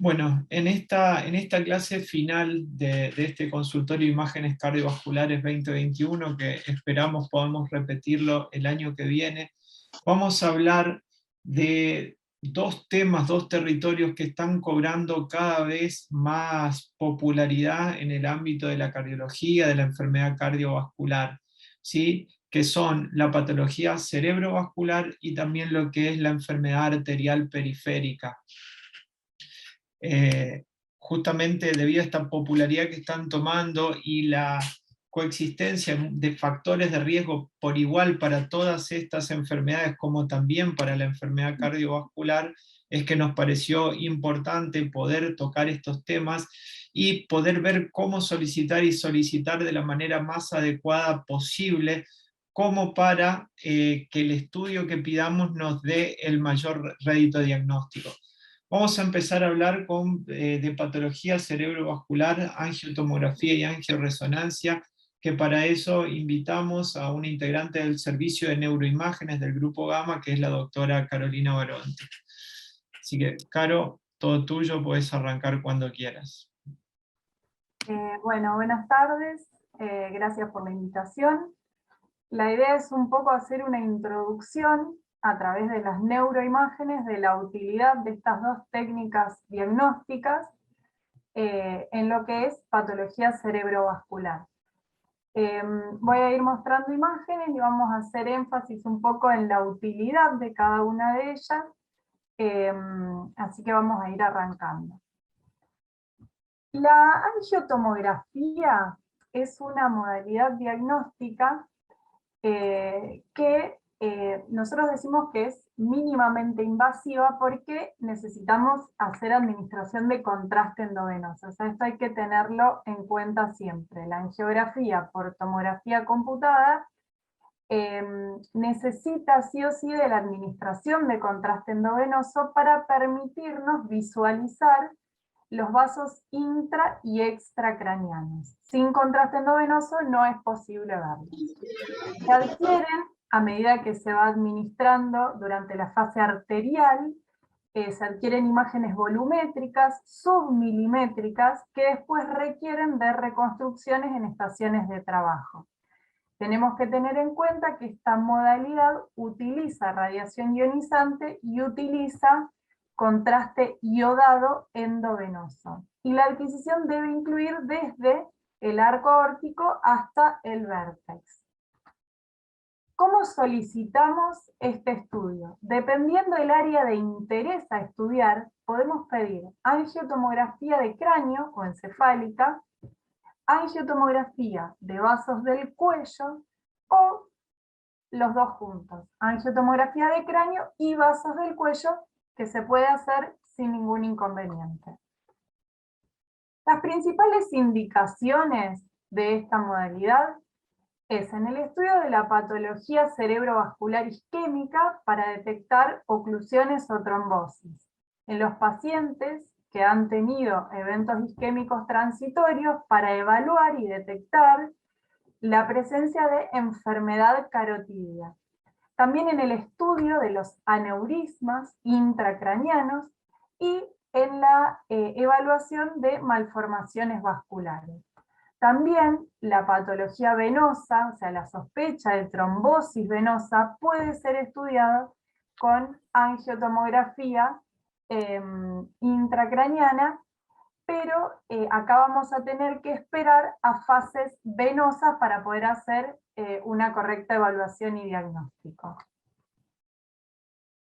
Bueno, en esta clase final de este consultorio de imágenes cardiovasculares 2021, que esperamos podamos repetirlo el año que viene, vamos a hablar de dos temas, dos territorios que están cobrando cada vez más popularidad en el ámbito de la cardiología, de la enfermedad cardiovascular, ¿sí? Que son la patología cerebrovascular y también lo que es la enfermedad arterial periférica. Justamente debido a esta popularidad que están tomando y la coexistencia de factores de riesgo por igual para todas estas enfermedades como también para la enfermedad cardiovascular, es que nos pareció importante poder tocar estos temas y poder ver cómo solicitar de la manera más adecuada posible, como para que el estudio que pidamos nos dé el mayor rédito diagnóstico. Vamos a empezar a hablar de patología cerebrovascular, angiotomografía y angioresonancia, que para eso invitamos a una integrante del servicio de neuroimágenes del Grupo Gamma, que es la doctora Carolina Baronte. Así que, Caro, todo tuyo, puedes arrancar cuando quieras. Bueno, buenas tardes, gracias por la invitación. La idea es un poco hacer una introducción a través de las neuroimágenes de la utilidad de estas dos técnicas diagnósticas en lo que es patología cerebrovascular. Voy a ir mostrando imágenes y vamos a hacer énfasis un poco en la utilidad de cada una de ellas, así que vamos a ir arrancando. La angiotomografía es una modalidad diagnóstica que nosotros decimos que es mínimamente invasiva porque necesitamos hacer administración de contraste endovenoso. O sea, esto hay que tenerlo en cuenta siempre. La angiografía por tomografía computada necesita sí o sí de la administración de contraste endovenoso para permitirnos visualizar los vasos intra y extracraneanos. Sin contraste endovenoso no es posible verlos. Se adquieren a medida que se va administrando durante la fase arterial, se adquieren imágenes volumétricas, submilimétricas, que después requieren de reconstrucciones en estaciones de trabajo. Tenemos que tener en cuenta que esta modalidad utiliza radiación ionizante y utiliza contraste iodado endovenoso. Y la adquisición debe incluir desde el arco aórtico hasta el vértex. ¿Cómo solicitamos este estudio? Dependiendo del área de interés a estudiar, podemos pedir angiotomografía de cráneo o encefálica, angiotomografía de vasos del cuello o los dos juntos, angiotomografía de cráneo y vasos del cuello, que se puede hacer sin ningún inconveniente. Las principales indicaciones de esta modalidad es en el estudio de la patología cerebrovascular isquémica para detectar oclusiones o trombosis. En los pacientes que han tenido eventos isquémicos transitorios para evaluar y detectar la presencia de enfermedad carotidia. También en el estudio de los aneurismas intracraneanos y en la evaluación de malformaciones vasculares. También la patología venosa, o sea, la sospecha de trombosis venosa, puede ser estudiada con angiotomografía intracraneana, pero acá vamos a tener que esperar a fases venosas para poder hacer una correcta evaluación y diagnóstico.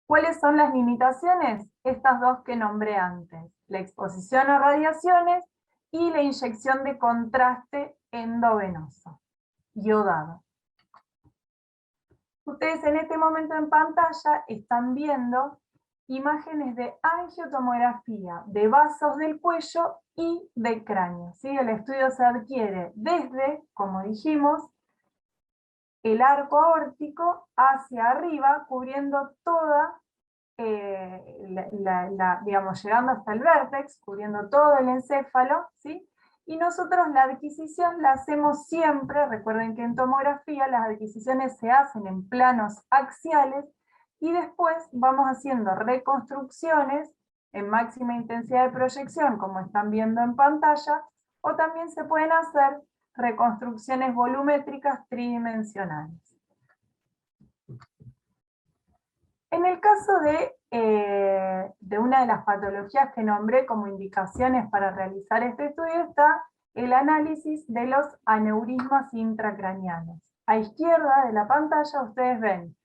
¿Cuáles son las limitaciones? Estas dos que nombré antes: la exposición a radiaciones y la inyección de contraste endovenoso, iodado. Ustedes en este momento en pantalla están viendo imágenes de angiotomografía de vasos del cuello y de cráneo, ¿sí? El estudio se adquiere desde, como dijimos, el arco aórtico hacia arriba, cubriendo toda, digamos, llegando hasta el vértex, cubriendo todo el encéfalo, ¿sí? Y nosotros la adquisición la hacemos siempre, recuerden que en tomografía las adquisiciones se hacen en planos axiales, y después vamos haciendo reconstrucciones en máxima intensidad de proyección, como están viendo en pantalla, o también se pueden hacer reconstrucciones volumétricas tridimensionales. En el caso de una de las patologías que nombré como indicaciones para realizar este estudio está el análisis de los aneurismas intracraneanos. A izquierda de la pantalla ustedes ven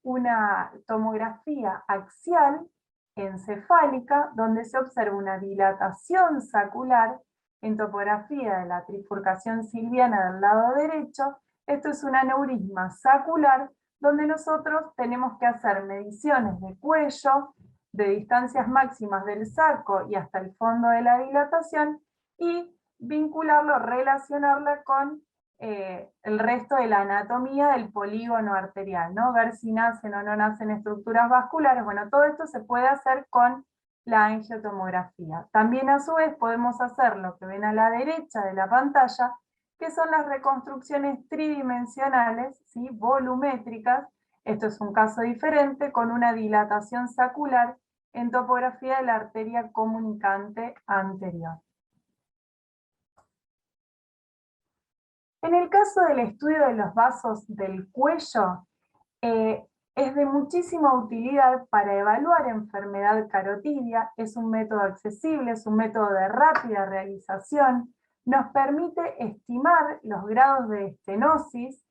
una tomografía axial encefálica donde se observa una dilatación sacular en topografía de la trifurcación silviana del lado derecho. Esto es un aneurisma sacular donde nosotros tenemos que hacer mediciones de cuello, de distancias máximas del saco y hasta el fondo de la dilatación, y vincularlo, relacionarla con el resto de la anatomía del polígono arterial, ¿no? Ver si nacen o no nacen estructuras vasculares. Bueno, todo esto se puede hacer con la angiotomografía. También a su vez podemos hacer lo que ven a la derecha de la pantalla, que son las reconstrucciones tridimensionales, ¿sí? Volumétricas. Esto es un caso diferente, con una dilatación sacular en topografía de la arteria comunicante anterior. En el caso del estudio de los vasos del cuello, es de muchísima utilidad para evaluar enfermedad carotidia. Es un método accesible, es un método de rápida realización, nos permite estimar los grados de estenosis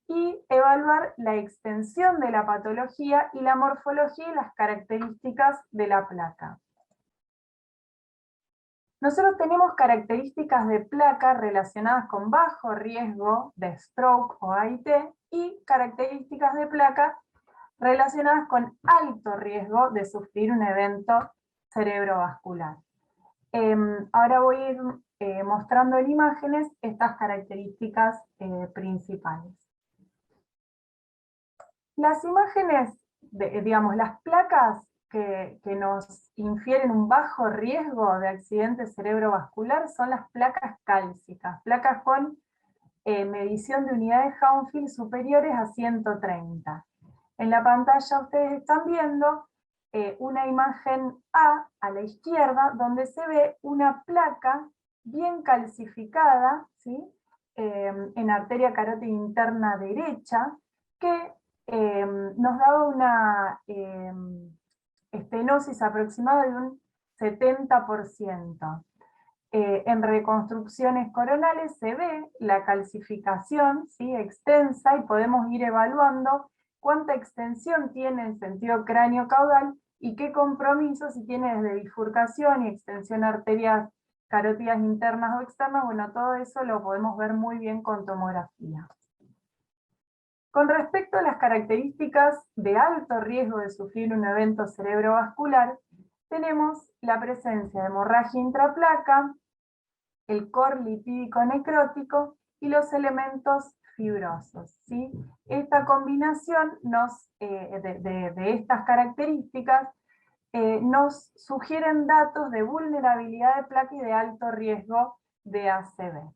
y evaluar la extensión de la patología y la morfología y las características de la placa. Nosotros tenemos características de placa relacionadas con bajo riesgo de stroke o AIT y características de placa relacionadas con alto riesgo de sufrir un evento cerebrovascular. Ahora voy a ir mostrando en imágenes estas características principales. Las imágenes, digamos, las placas que nos infieren un bajo riesgo de accidente cerebrovascular son las placas cálcicas, placas con medición de unidades Hounsfield superiores a 130. En la pantalla ustedes están viendo una imagen a la izquierda, donde se ve una placa bien calcificada, ¿sí? En arteria carótida interna derecha, que nos daba una estenosis aproximada de un 70%. En reconstrucciones coronales se ve la calcificación, ¿sí? Extensa, y podemos ir evaluando cuánta extensión tiene en sentido cráneo-caudal y qué compromiso si tiene desde bifurcación y extensión arterias carótidas internas o externas. Bueno, todo eso lo podemos ver muy bien con tomografía. Con respecto a las características de alto riesgo de sufrir un evento cerebrovascular, tenemos la presencia de hemorragia intraplaca, el core lipídico necrótico y los elementos fibrosos, ¿sí? Esta combinación de estas características nos sugieren datos de vulnerabilidad de placa y de alto riesgo de ACV.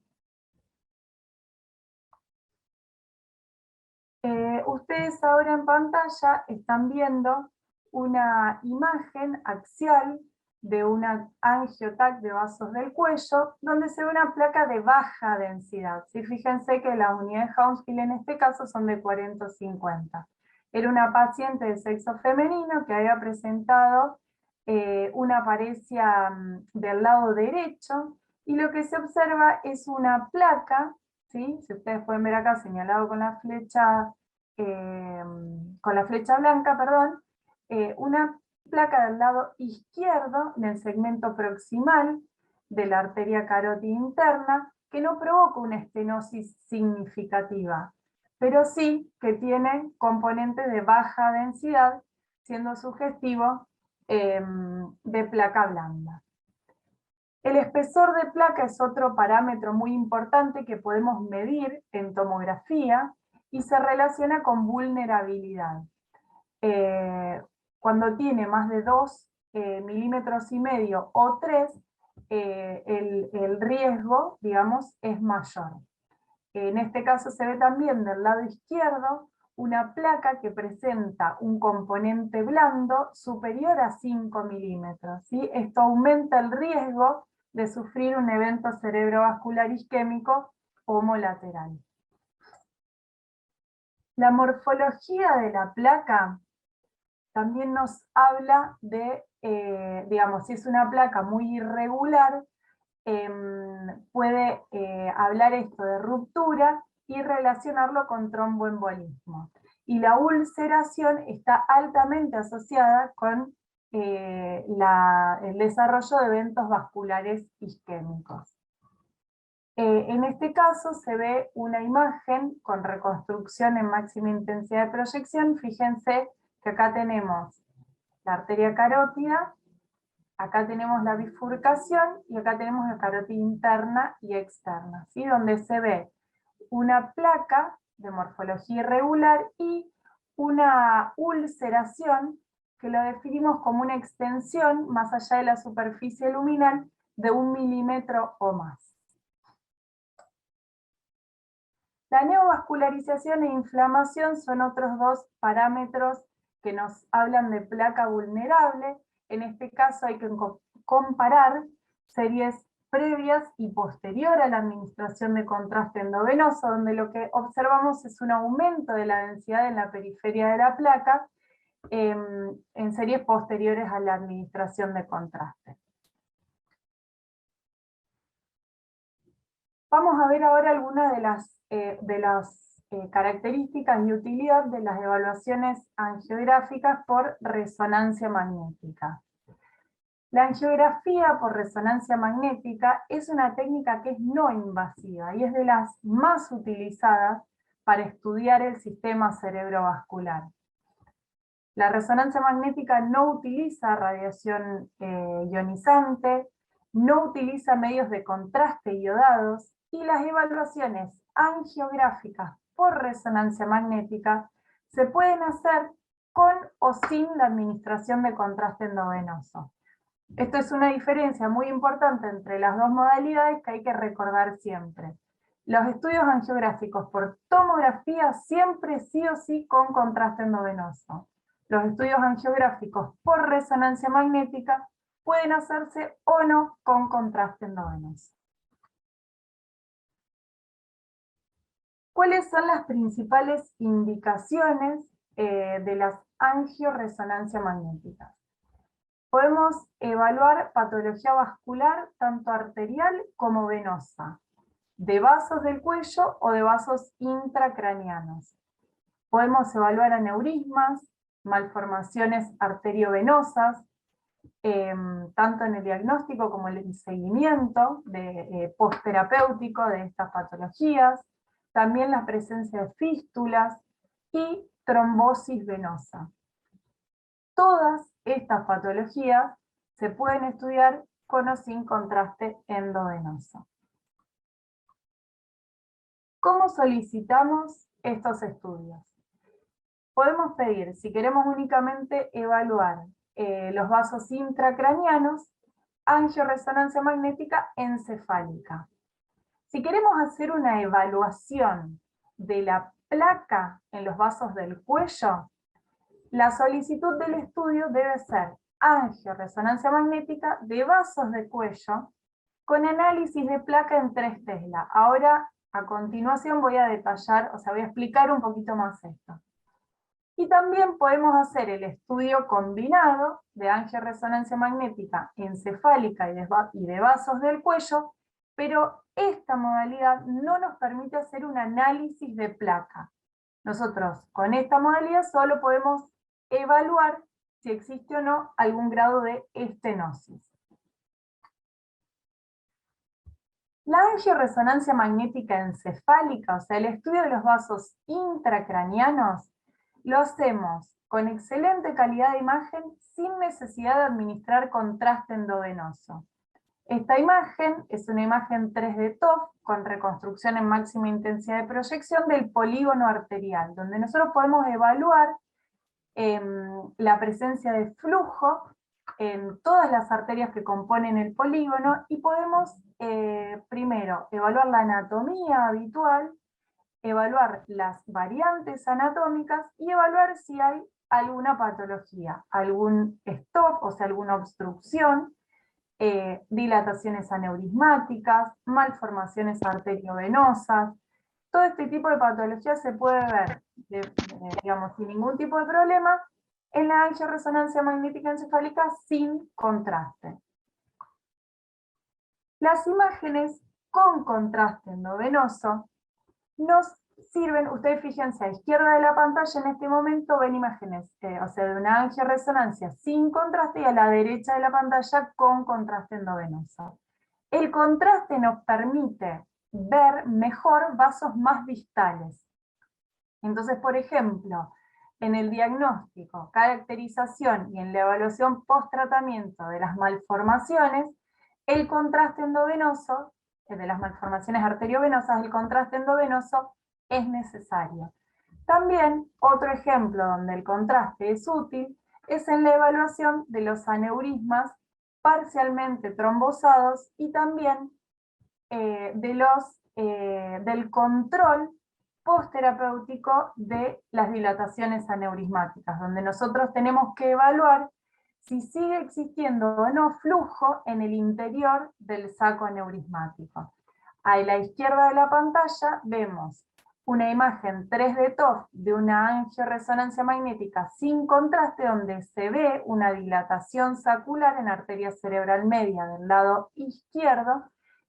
Ustedes ahora en pantalla están viendo una imagen axial de una angiotac de vasos del cuello, donde se ve una placa de baja densidad. ¿Sí? Fíjense que las unidades Hounsfield en este caso son de 40 o 50. Era una paciente de sexo femenino que había presentado una paresia del lado derecho, y lo que se observa es una placa, ¿sí? Si ustedes pueden ver acá señalado con la flecha blanca, perdón, una placa del lado izquierdo, en el segmento proximal de la arteria carótida interna, que no provoca una estenosis significativa, pero sí que tiene componentes de baja densidad, siendo sugestivo de placa blanda. El espesor de placa es otro parámetro muy importante que podemos medir en tomografía y se relaciona con vulnerabilidad. Cuando tiene más de 2 milímetros y medio o 3, el riesgo, digamos, es mayor. En este caso se ve también del lado izquierdo una placa que presenta un componente blando superior a 5 milímetros, ¿sí? Esto aumenta el riesgo de sufrir un evento cerebrovascular isquémico homolateral. La morfología de la placa también nos habla de, digamos, si es una placa muy irregular, puede hablar esto de ruptura y relacionarlo con tromboembolismo. Y la ulceración está altamente asociada con el desarrollo de eventos vasculares isquémicos. En este caso se ve una imagen con reconstrucción en máxima intensidad de proyección. Fíjense que acá tenemos la arteria carótida, acá tenemos la bifurcación y acá tenemos la carótida interna y externa, ¿sí? Donde se ve una placa de morfología irregular y una ulceración que lo definimos como una extensión más allá de la superficie luminal de 1 milímetro o más. La neovascularización e inflamación son otros dos parámetros que nos hablan de placa vulnerable. En este caso hay que comparar series previas y posterior a la administración de contraste endovenoso, donde lo que observamos es un aumento de la densidad en la periferia de la placa en series posteriores a la administración de contraste. Vamos a ver ahora algunas de las características y utilidad de las evaluaciones angiográficas por resonancia magnética. La angiografía por resonancia magnética es una técnica que es no invasiva y es de las más utilizadas para estudiar el sistema cerebrovascular. La resonancia magnética no utiliza radiación ionizante, no utiliza medios de contraste iodados, y las evaluaciones angiográficas por resonancia magnética se pueden hacer con o sin la administración de contraste endovenoso. Esto es una diferencia muy importante entre las dos modalidades que hay que recordar siempre. Los estudios angiográficos por tomografía siempre sí o sí con contraste endovenoso. Los estudios angiográficos por resonancia magnética pueden hacerse o no con contraste endovenoso. ¿Cuáles son las principales indicaciones de las angioresonancia magnéticas? Podemos evaluar patología vascular tanto arterial como venosa, de vasos del cuello o de vasos intracranianos. Podemos evaluar aneurismas, malformaciones arteriovenosas, tanto en el diagnóstico como en el seguimiento postterapéutico de estas patologías, también la presencia de fístulas y trombosis venosa. Todas estas patologías se pueden estudiar con o sin contraste endovenoso. ¿Cómo solicitamos estos estudios? Podemos pedir, si queremos únicamente evaluar los vasos intracranianos, angioresonancia magnética encefálica. Si queremos hacer una evaluación de la placa en los vasos del cuello, la solicitud del estudio debe ser angioresonancia magnética de vasos de cuello con análisis de placa en 3 Tesla. Ahora, a continuación voy a detallar, voy a explicar un poquito más esto. Y también podemos hacer el estudio combinado de angioresonancia magnética encefálica y de vasos del cuello, pero esta modalidad no nos permite hacer un análisis de placa. Nosotros con esta modalidad solo podemos evaluar si existe o no algún grado de estenosis. La angioresonancia magnética encefálica, el estudio de los vasos intracranianos, lo hacemos con excelente calidad de imagen sin necesidad de administrar contraste endovenoso. Esta imagen es una imagen 3D TOF con reconstrucción en máxima intensidad de proyección del polígono arterial, donde nosotros podemos evaluar la presencia de flujo en todas las arterias que componen el polígono y podemos primero evaluar la anatomía habitual evaluar las variantes anatómicas y evaluar si hay alguna patología, algún stop, o sea, alguna obstrucción, dilataciones aneurismáticas, malformaciones arteriovenosas. Todo este tipo de patologías se puede ver, digamos, sin ningún tipo de problema, en la angioresonancia magnética encefálica sin contraste. Las imágenes con contraste endovenoso nos sirven, ustedes fíjense, a izquierda de la pantalla en este momento ven imágenes, o sea, de una angioresonancia sin contraste, y a la derecha de la pantalla con contraste endovenoso. El contraste nos permite ver mejor vasos más distales. Entonces, por ejemplo, en el diagnóstico, caracterización y en la evaluación post-tratamiento de las malformaciones, el contraste endovenoso, de las malformaciones arteriovenosas, el contraste endovenoso es necesario. También, otro ejemplo donde el contraste es útil, es en la evaluación de los aneurismas parcialmente trombosados y también del control posterapéutico de las dilataciones aneurismáticas, donde nosotros tenemos que evaluar si sigue existiendo o no flujo en el interior del saco aneurismático. A la izquierda de la pantalla vemos una imagen 3D TOF de una angioresonancia magnética sin contraste, donde se ve una dilatación sacular en arteria cerebral media del lado izquierdo,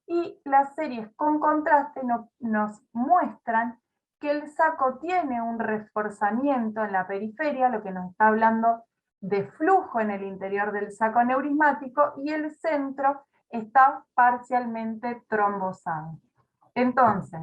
y las series con contraste nos muestran que el saco tiene un reforzamiento en la periferia, lo que nos está hablando de flujo en el interior del saco aneurismático, y el centro está parcialmente trombosado. Entonces,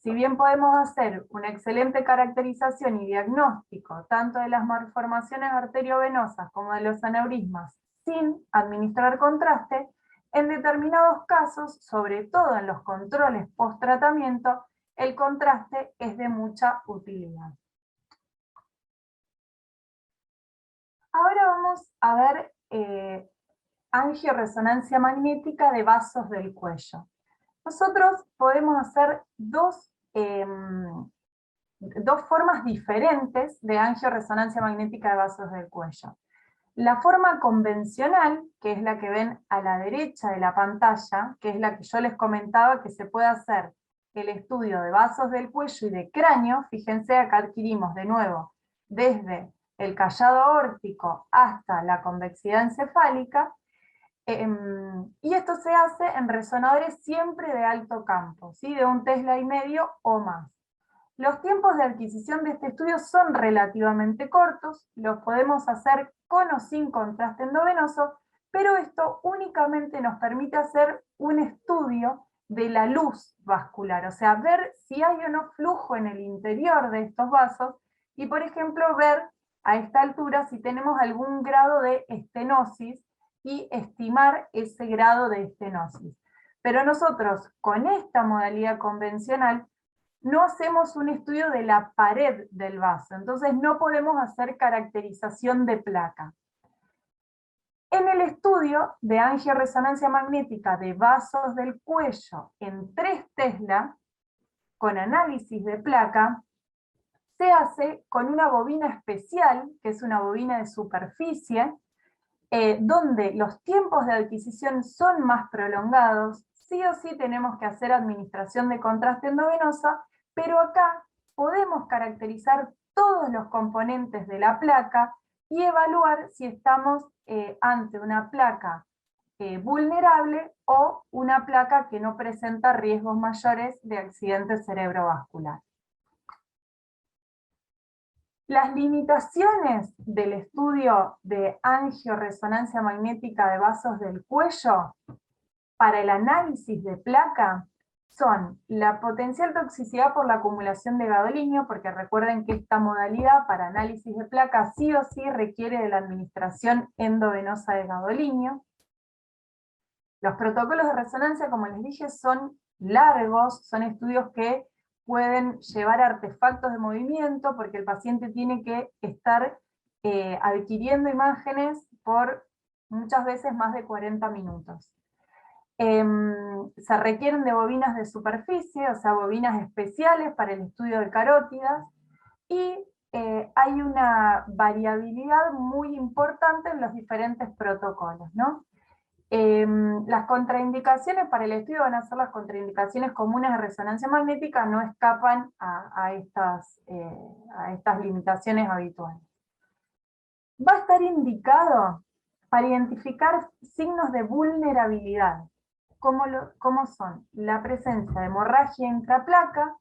si bien podemos hacer una excelente caracterización y diagnóstico tanto de las malformaciones arteriovenosas como de los aneurismas sin administrar contraste, en determinados casos, sobre todo en los controles post-tratamiento, el contraste es de mucha utilidad. Ahora vamos a ver angioresonancia magnética de vasos del cuello. Nosotros podemos hacer dos formas diferentes de angioresonancia magnética de vasos del cuello. La forma convencional, que es la que ven a la derecha de la pantalla, que es la que yo les comentaba que se puede hacer el estudio de vasos del cuello y de cráneo. Fíjense, acá adquirimos de nuevo desde el callado aórtico hasta la convexidad encefálica, y esto se hace en resonadores siempre de alto campo, ¿sí? De 1,5 Tesla o más. Los tiempos de adquisición de este estudio son relativamente cortos, los podemos hacer con o sin contraste endovenoso, pero esto únicamente nos permite hacer un estudio de la luz vascular, o sea, ver si hay o no flujo en el interior de estos vasos, y por ejemplo ver a esta altura si tenemos algún grado de estenosis, y estimar ese grado de estenosis. Pero nosotros, con esta modalidad convencional, no hacemos un estudio de la pared del vaso, entonces no podemos hacer caracterización de placa. En el estudio de angioresonancia magnética de vasos del cuello en 3 Tesla, con análisis de placa, se hace con una bobina especial, que es una bobina de superficie, donde los tiempos de adquisición son más prolongados. Sí o sí tenemos que hacer administración de contraste endovenoso, pero acá podemos caracterizar todos los componentes de la placa y evaluar si estamos ante una placa vulnerable o una placa que no presenta riesgos mayores de accidente cerebrovascular. Las limitaciones del estudio de angioresonancia magnética de vasos del cuello para el análisis de placa son la potencial toxicidad por la acumulación de gadolinio, porque recuerden que esta modalidad para análisis de placa sí o sí requiere de la administración endovenosa de gadolinio. Los protocolos de resonancia, como les dije, son largos, son estudios que pueden llevar artefactos de movimiento, porque el paciente tiene que estar adquiriendo imágenes por muchas veces más de 40 minutos. se requieren de bobinas de superficie, o sea, bobinas especiales para el estudio de carótidas, y hay una variabilidad muy importante en los diferentes protocolos, ¿no? Las contraindicaciones para el estudio van a ser las contraindicaciones comunes de resonancia magnética, no escapan a estas limitaciones habituales. Va a estar indicado para identificar signos de vulnerabilidad, como son la presencia de hemorragia intraplaca,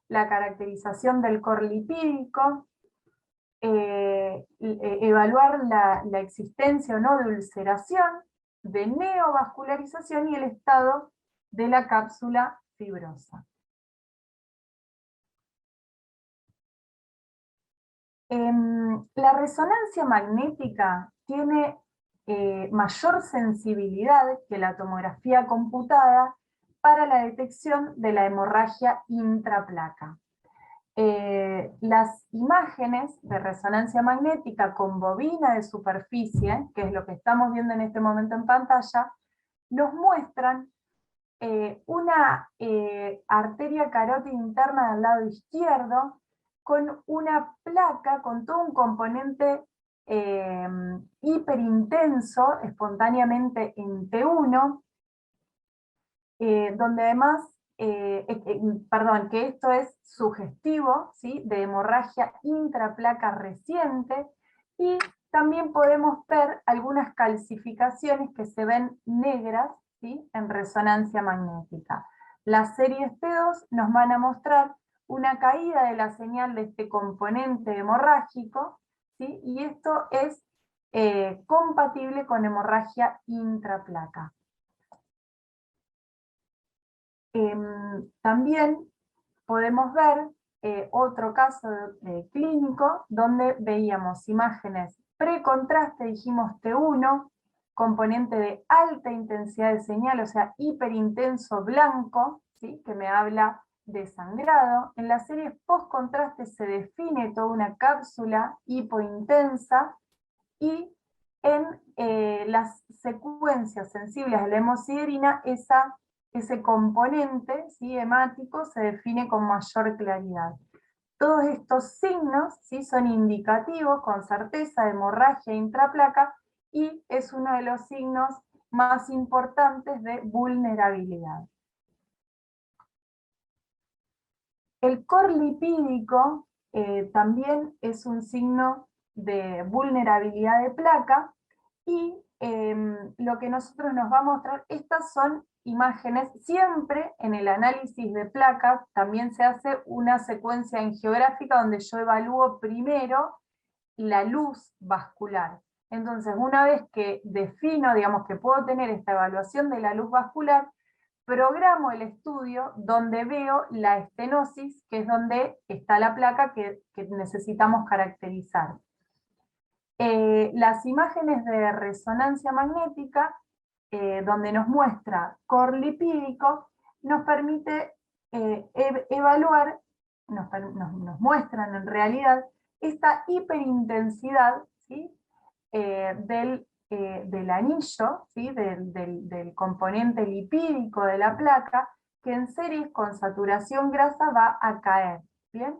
la caracterización del core lipídico, evaluar la existencia o no de ulceración, de neovascularización y el estado de la cápsula fibrosa. La resonancia magnética tiene mayor sensibilidad que la tomografía computada para la detección de la hemorragia intraplaca. Las imágenes de resonancia magnética con bobina de superficie, que es lo que estamos viendo en este momento en pantalla, nos muestran una arteria carótida interna del lado izquierdo, con una placa, con todo un componente hiperintenso, espontáneamente en T1, donde además, que esto es sugestivo, ¿sí?, de hemorragia intraplaca reciente, y también podemos ver algunas calcificaciones que se ven negras, ¿sí?, en resonancia magnética. Las series T2 nos van a mostrar una caída de la señal de este componente hemorrágico, ¿sí?, y esto es compatible con hemorragia intraplaca. También podemos ver otro caso clínico donde veíamos imágenes precontraste, dijimos T1, componente de alta intensidad de señal, o sea, hiperintenso blanco, ¿sí?, que me habla de sangrado. En las series post-contraste se define toda una cápsula hipointensa, y en las secuencias sensibles a la hemosiderina, ese componente, ¿sí?, hemático se define con mayor claridad. Todos estos signos, ¿sí?, son indicativos con certeza de hemorragia intraplaca, y es uno de los signos más importantes de vulnerabilidad. El core lipídico también es un signo de vulnerabilidad de placa, y lo que nosotros nos va a mostrar, estas son imágenes, siempre en el análisis de placas también se hace una secuencia angiográfica donde yo evalúo primero la luz vascular. Entonces, una vez que defino, digamos, que puedo tener esta evaluación de la luz vascular, programo el estudio donde veo la estenosis, que es donde está la placa que necesitamos caracterizar. Las imágenes de resonancia magnética, donde nos muestra core lipídico, nos permite evaluar, nos muestran en realidad esta hiperintensidad, ¿sí?, del anillo, ¿sí?, del componente lipídico de la placa, que en series con saturación grasa va a caer, ¿bien?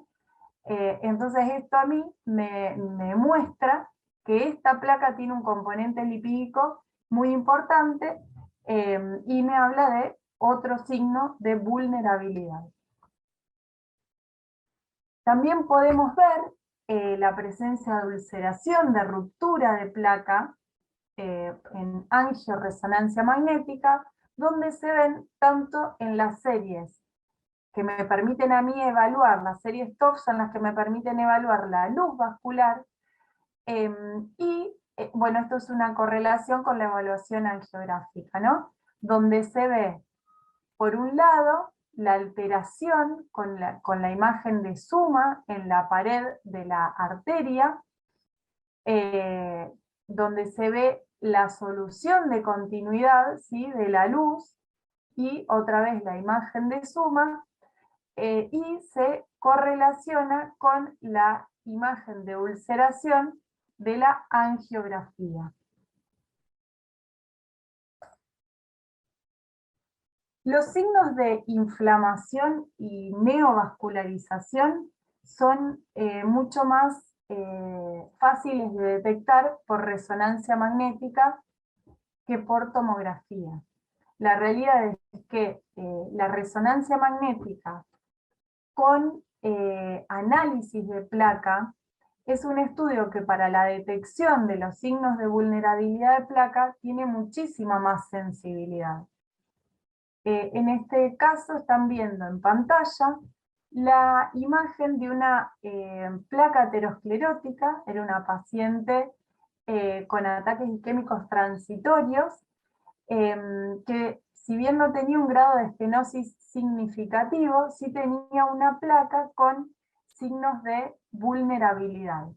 Entonces esto a mí me muestra que esta placa tiene un componente lipídico muy importante, y me habla de otro signo de vulnerabilidad. También podemos ver la presencia de ulceración, de ruptura de placa, en angioresonancia magnética, donde se ven tanto en las series que me permiten a mí evaluar, las series TOF son las que me permiten evaluar la luz vascular, bueno, esto es una correlación con la evaluación angiográfica, ¿no?, donde se ve, por un lado, la alteración con la imagen de suma en la pared de la arteria, donde se ve la solución de continuidad, ¿sí?, de la luz, y otra vez la imagen de suma, y se correlaciona con la imagen de ulceración de la angiografía. Los signos de inflamación y neovascularización son mucho más fáciles de detectar por resonancia magnética que por tomografía. La realidad es que la resonancia magnética con análisis de placa es un estudio que para la detección de los signos de vulnerabilidad de placa tiene muchísima más sensibilidad. En este caso están viendo en pantalla la imagen de una placa aterosclerótica, era una paciente con ataques isquémicos transitorios, que si bien no tenía un grado de estenosis significativo, sí tenía una placa con signos de vulnerabilidad.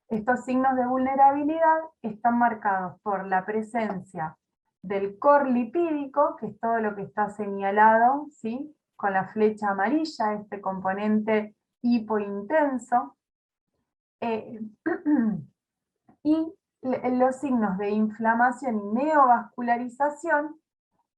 Estos signos de vulnerabilidad están marcados por la presencia del core lipídico, que es todo lo que está señalado, ¿sí?, con la flecha amarilla, este componente hipointenso, y los signos de inflamación y neovascularización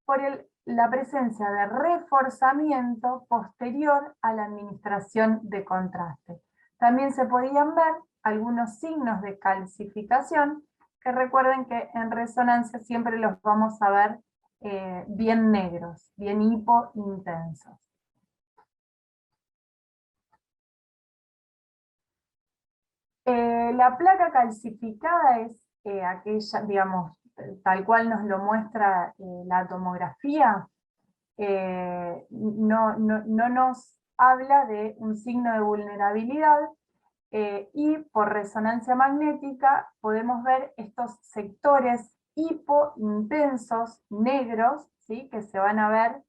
por la presencia de reforzamiento posterior a la administración de contraste. También se podían ver algunos signos de calcificación, que recuerden que en resonancia siempre los vamos a ver bien negros, bien hipointensos. La placa calcificada es aquella, digamos, tal cual nos lo muestra la tomografía, no nos habla de un signo de vulnerabilidad, y por resonancia magnética podemos ver estos sectores hipointensos negros, ¿sí?, que se van a ver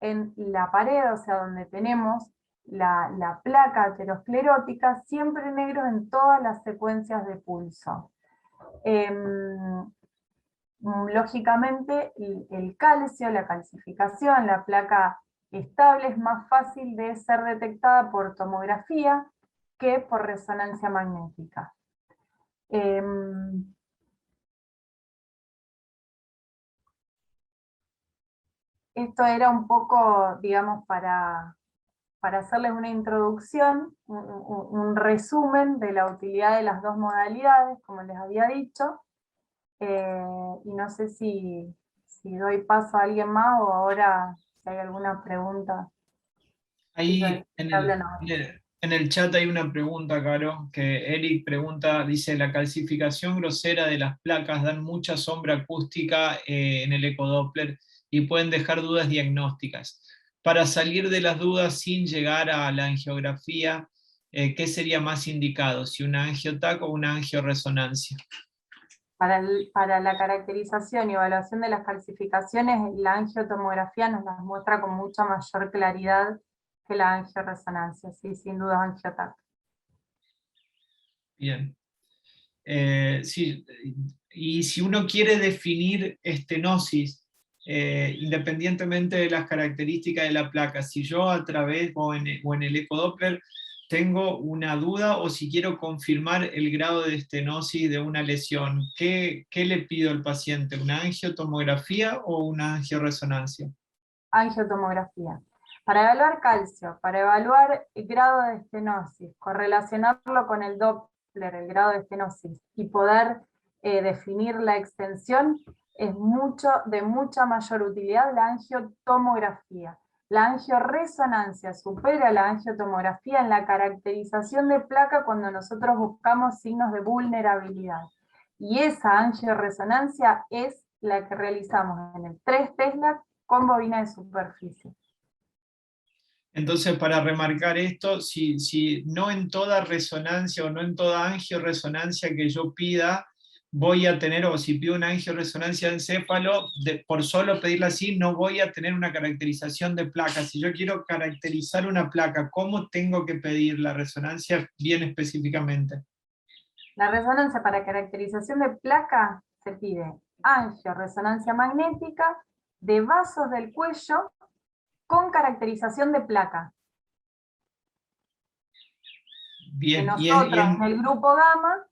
en la pared, o sea, donde tenemos la placa aterosclerótica, siempre negros en todas las secuencias de pulso. Lógicamente, el calcio, la calcificación, la placa estable es más fácil de ser detectada por tomografía que por resonancia magnética. Esto era un poco, digamos, para hacerles una introducción, un resumen de la utilidad de las dos modalidades, como les había dicho, y no sé si doy paso a alguien más o ahora si hay alguna pregunta. Ahí en el chat hay una pregunta, Caro, que Eric pregunta, dice, la calcificación grosera de las placas dan mucha sombra acústica en el ecodoppler y pueden dejar dudas diagnósticas. Para salir de las dudas sin llegar a la angiografía, ¿qué sería más indicado? ¿Si una angiotac o una angioresonancia? Para la caracterización y evaluación de las calcificaciones, la angiotomografía nos las muestra con mucha mayor claridad que la angioresonancia, sí, sin duda angiotac. Bien. Sí, y si uno quiere definir estenosis, independientemente de las características de la placa, si yo a través o en el ecodoppler tengo una duda o si quiero confirmar el grado de estenosis de una lesión, ¿qué le pido al paciente? ¿Una angiotomografía o una angioresonancia? Angiotomografía. Para evaluar calcio, para evaluar el grado de estenosis, correlacionarlo con el Doppler, el grado de estenosis, y poder definir la extensión, es de mucha mayor utilidad la angiotomografía. La angioresonancia supera la angiotomografía en la caracterización de placa cuando nosotros buscamos signos de vulnerabilidad. Y esa angioresonancia es la que realizamos en el 3 Tesla con bobina de superficie. Entonces, para remarcar esto, si no en toda resonancia o no en toda angioresonancia que yo pida, voy a tener, o si pido una angioresonancia de encéfalo, por solo pedirla así, no voy a tener una caracterización de placa. Si yo quiero caracterizar una placa, ¿cómo tengo que pedir la resonancia bien específicamente? La resonancia para caracterización de placa se pide angioresonancia magnética de vasos del cuello con caracterización de placa. Bien, Que nosotros en el grupo gamma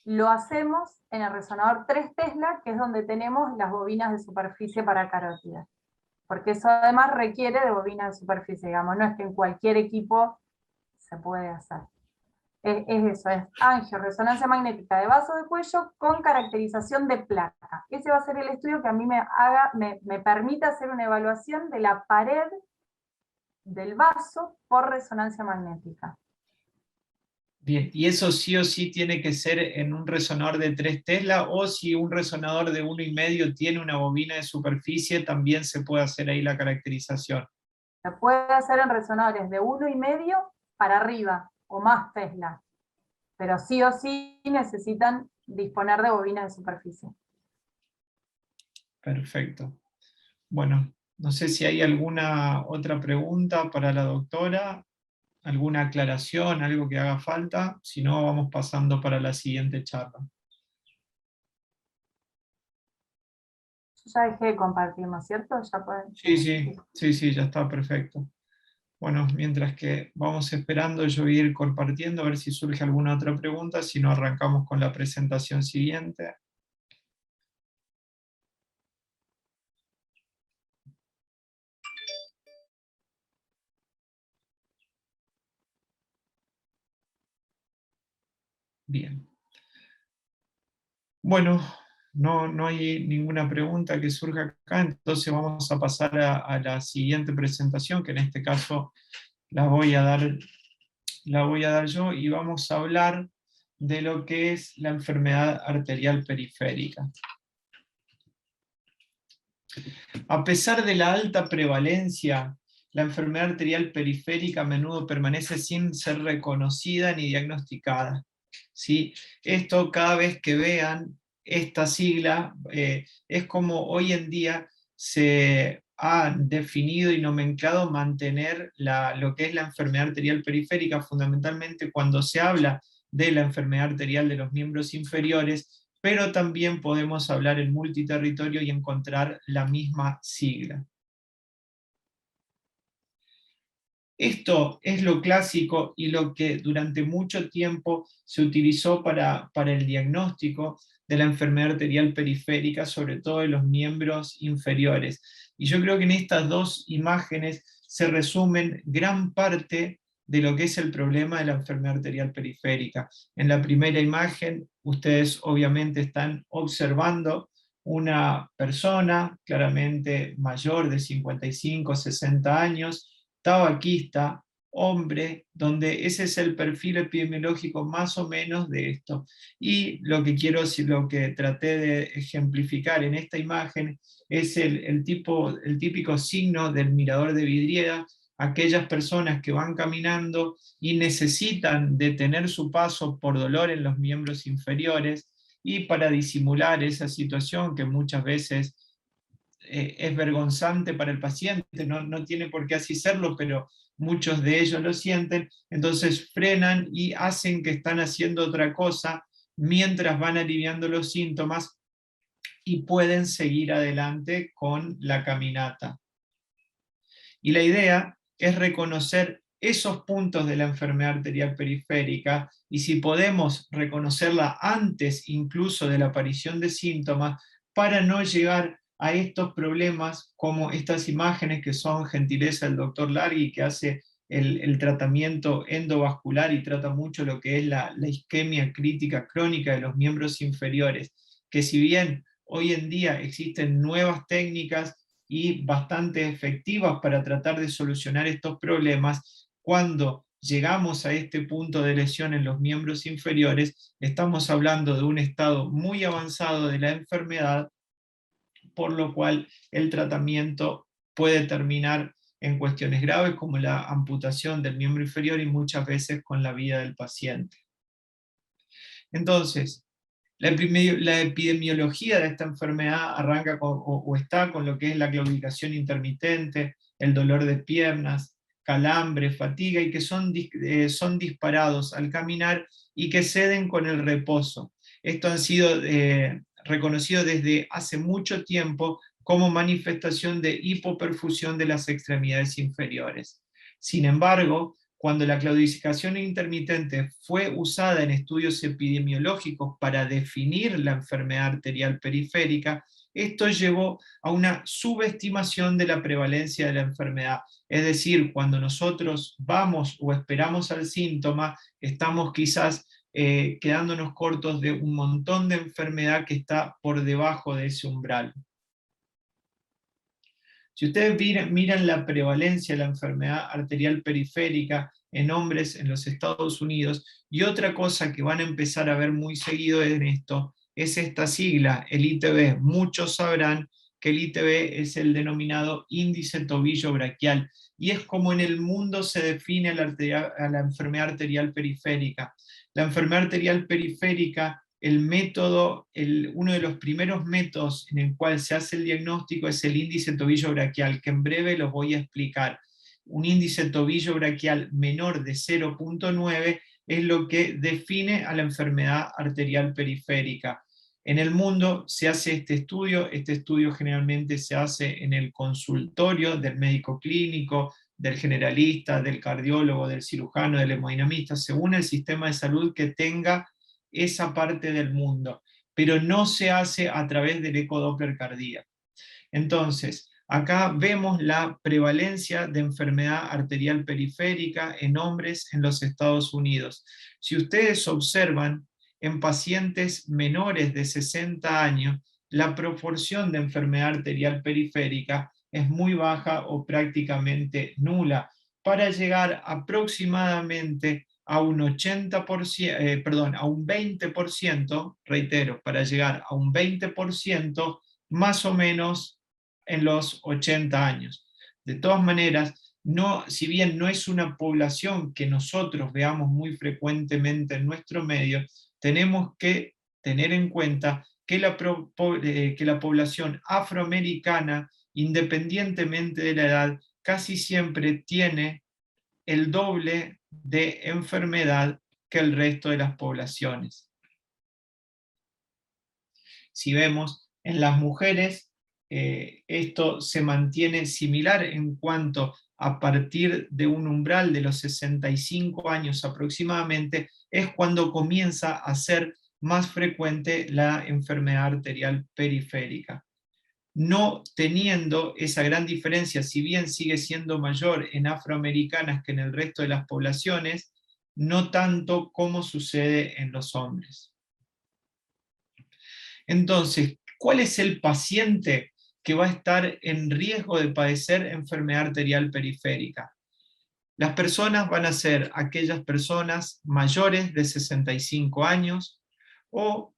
lo hacemos en el resonador 3 Tesla, que es donde tenemos las bobinas de superficie para carótida. porque eso además requiere de bobina de superficie, digamos, no es que en cualquier equipo se puede hacer. Es eso, es angio-resonancia magnética de vaso de cuello con caracterización de placa. Ese va a ser el estudio que a mí me permite hacer una evaluación de la pared del vaso por resonancia magnética. Bien, y eso sí o sí tiene que ser en un resonador de 3 Tesla, o si un resonador de 1,5 tiene una bobina de superficie, también se puede hacer ahí la caracterización. Se puede hacer en resonadores de 1,5 para arriba, o más Tesla, pero sí o sí necesitan disponer de bobina de superficie. Perfecto. Bueno, no sé si hay alguna otra pregunta para la doctora, alguna aclaración, algo que haga falta, si no vamos pasando para la siguiente charla. Yo ya dejé de compartir, ¿no es cierto? Ya pueden... Sí, ya está perfecto. Bueno, mientras que vamos esperando, yo voy a ir compartiendo a ver si surge alguna otra pregunta, si no arrancamos con la presentación siguiente. Bien. Bueno, no hay ninguna pregunta que surja acá, entonces vamos a pasar a la siguiente presentación, que en este caso la voy a dar yo, y vamos a hablar de lo que es la enfermedad arterial periférica. A pesar de la alta prevalencia, la enfermedad arterial periférica a menudo permanece sin ser reconocida ni diagnosticada. ¿Sí? Esto, cada vez que vean esta sigla, es como hoy en día se ha definido y nomenclado mantener lo que es la enfermedad arterial periférica, fundamentalmente cuando se habla de la enfermedad arterial de los miembros inferiores, pero también podemos hablar en multiterritorio y encontrar la misma sigla. Esto es lo clásico y lo que durante mucho tiempo se utilizó para el diagnóstico de la enfermedad arterial periférica, sobre todo de los miembros inferiores. Y yo creo que en estas dos imágenes se resumen gran parte de lo que es el problema de la enfermedad arterial periférica. En la primera imagen, ustedes obviamente están observando una persona claramente mayor de 55, 60 años, tabaquista, hombre, donde ese es el perfil epidemiológico más o menos de esto. Y lo que traté de ejemplificar en esta imagen es el típico signo del mirador de vidriera, aquellas personas que van caminando y necesitan detener su paso por dolor en los miembros inferiores, y para disimular esa situación que muchas veces es vergonzante para el paciente, no tiene por qué así serlo, pero muchos de ellos lo sienten, entonces frenan y hacen que están haciendo otra cosa mientras van aliviando los síntomas y pueden seguir adelante con la caminata. Y la idea es reconocer esos puntos de la enfermedad arterial periférica, y si podemos reconocerla antes incluso de la aparición de síntomas, para no llegar a estos problemas como estas imágenes que son gentileza del doctor Largui, que hace el tratamiento endovascular y trata mucho lo que es la isquemia crítica crónica de los miembros inferiores, que si bien hoy en día existen nuevas técnicas y bastante efectivas para tratar de solucionar estos problemas, cuando llegamos a este punto de lesión en los miembros inferiores, estamos hablando de un estado muy avanzado de la enfermedad, por lo cual el tratamiento puede terminar en cuestiones graves como la amputación del miembro inferior y muchas veces con la vida del paciente. Entonces, la epidemiología de esta enfermedad arranca o está con lo que es la claudicación intermitente, el dolor de piernas, calambre, fatiga, y que son disparados al caminar y que ceden con el reposo. Esto ha sido reconocido desde hace mucho tiempo como manifestación de hipoperfusión de las extremidades inferiores. Sin embargo, cuando la claudicación intermitente fue usada en estudios epidemiológicos para definir la enfermedad arterial periférica, esto llevó a una subestimación de la prevalencia de la enfermedad. Es decir, cuando nosotros vamos o esperamos al síntoma, estamos quizás quedándonos cortos de un montón de enfermedad que está por debajo de ese umbral. Si ustedes miran la prevalencia de la enfermedad arterial periférica en hombres en los Estados Unidos, y otra cosa que van a empezar a ver muy seguido en esto, es esta sigla, el ITB. Muchos sabrán que el ITB es el denominado índice tobillo braquial, y es como en el mundo se define a la enfermedad arterial periférica. La enfermedad arterial periférica, el método, uno de los primeros métodos en el cual se hace el diagnóstico es el índice tobillo braquial, que en breve los voy a explicar. Un índice tobillo braquial menor de 0.9 es lo que define a la enfermedad arterial periférica. En el mundo se hace este estudio generalmente se hace en el consultorio del médico clínico, del generalista, del cardiólogo, del cirujano, del hemodinamista, según el sistema de salud que tenga esa parte del mundo, pero no se hace a través del ecodoppler cardíaco. Entonces, acá vemos la prevalencia de enfermedad arterial periférica en hombres en los Estados Unidos. Si ustedes observan, en pacientes menores de 60 años, la proporción de enfermedad arterial periférica es muy baja o prácticamente nula, para llegar aproximadamente a un 80%, a un 20%, reitero, para llegar a un 20% más o menos en los 80 años. De todas maneras, no, si bien no es una población que nosotros veamos muy frecuentemente en nuestro medio, tenemos que tener en cuenta que la población afroamericana, independientemente de la edad, casi siempre tiene el doble de enfermedad que el resto de las poblaciones. Si vemos en las mujeres, esto se mantiene similar en cuanto a partir de un umbral de los 65 años aproximadamente, es cuando comienza a ser más frecuente la enfermedad arterial periférica. No teniendo esa gran diferencia, si bien sigue siendo mayor en afroamericanas que en el resto de las poblaciones, no tanto como sucede en los hombres. Entonces, ¿cuál es el paciente que va a estar en riesgo de padecer enfermedad arterial periférica? Las personas van a ser aquellas personas mayores de 65 años o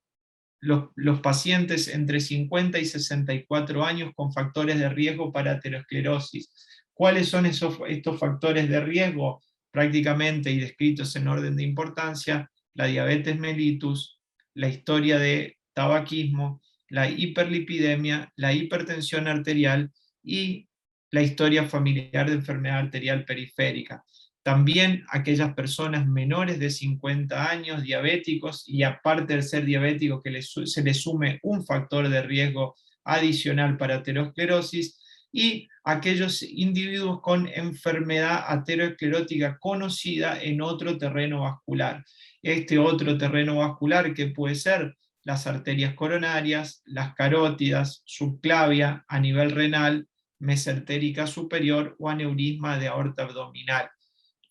los pacientes entre 50 y 64 años con factores de riesgo para aterosclerosis. ¿Cuáles son estos factores de riesgo? Prácticamente y descritos en orden de importancia: la diabetes mellitus, la historia de tabaquismo, la hiperlipidemia, la hipertensión arterial y la historia familiar de enfermedad arterial periférica. También aquellas personas menores de 50 años, diabéticos, y aparte de ser diabético, que se les sume un factor de riesgo adicional para aterosclerosis, y aquellos individuos con enfermedad aterosclerótica conocida en otro terreno vascular. Este otro terreno vascular, que puede ser las arterias coronarias, las carótidas, subclavia a nivel renal, mesentérica superior o aneurisma de aorta abdominal.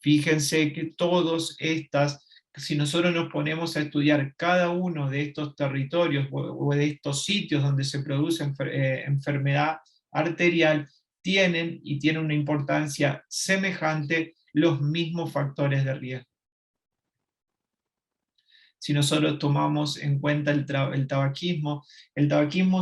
Fíjense que todas estas, si nosotros nos ponemos a estudiar cada uno de estos territorios o de estos sitios donde se produce enfermedad arterial, tienen una importancia semejante los mismos factores de riesgo. Si nosotros tomamos en cuenta el tabaquismo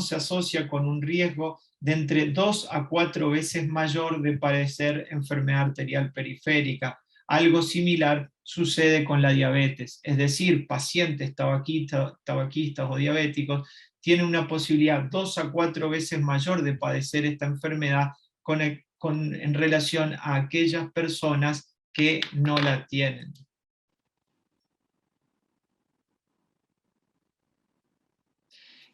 se asocia con un riesgo de entre 2 a 4 veces mayor de padecer enfermedad arterial periférica. Algo similar sucede con la diabetes, es decir, pacientes tabaquistas o diabéticos tienen una posibilidad 2 a 4 veces mayor de padecer esta enfermedad en relación a aquellas personas que no la tienen.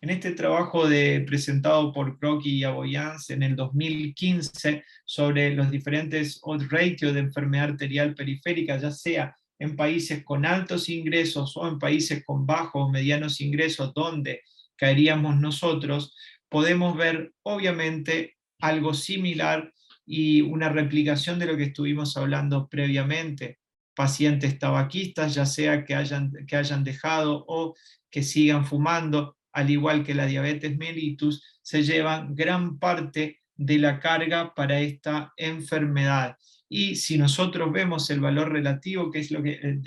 En este trabajo presentado por Crocky y Aboyans en el 2015 sobre los diferentes odds ratio de enfermedad arterial periférica, ya sea en países con altos ingresos o en países con bajos o medianos ingresos, donde caeríamos nosotros, podemos ver obviamente algo similar y una replicación de lo que estuvimos hablando previamente. Pacientes tabaquistas, ya sea que hayan dejado o que sigan fumando, al igual que la diabetes mellitus, se llevan gran parte de la carga para esta enfermedad. Y si nosotros vemos el valor relativo, que es lo que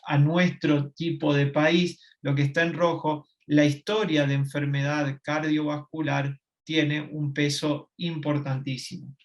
a nuestro tipo de país, lo que está en rojo, la historia de enfermedad cardiovascular tiene un peso importantísimo.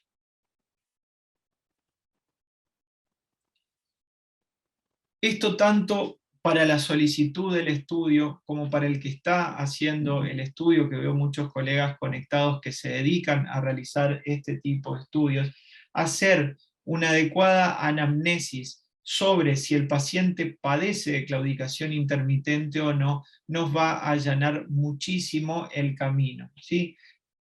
Esto tanto para la solicitud del estudio como para el que está haciendo el estudio, que veo muchos colegas conectados que se dedican a realizar este tipo de estudios, hacer una adecuada anamnesis sobre si el paciente padece de claudicación intermitente o no, nos va a allanar muchísimo el camino, ¿sí?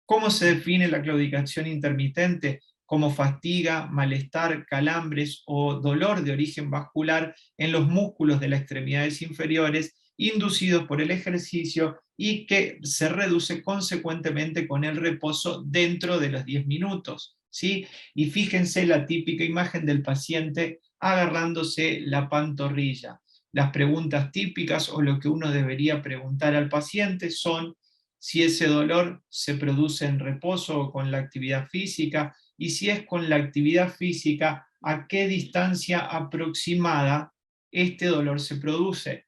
¿Cómo se define la claudicación intermitente? Como fatiga, malestar, calambres o dolor de origen vascular en los músculos de las extremidades inferiores inducidos por el ejercicio y que se reduce consecuentemente con el reposo dentro de los 10 minutos. ¿Sí? Y fíjense la típica imagen del paciente agarrándose la pantorrilla. Las preguntas típicas o lo que uno debería preguntar al paciente son si ese dolor se produce en reposo o con la actividad física, y si es con la actividad física, a qué distancia aproximada este dolor se produce.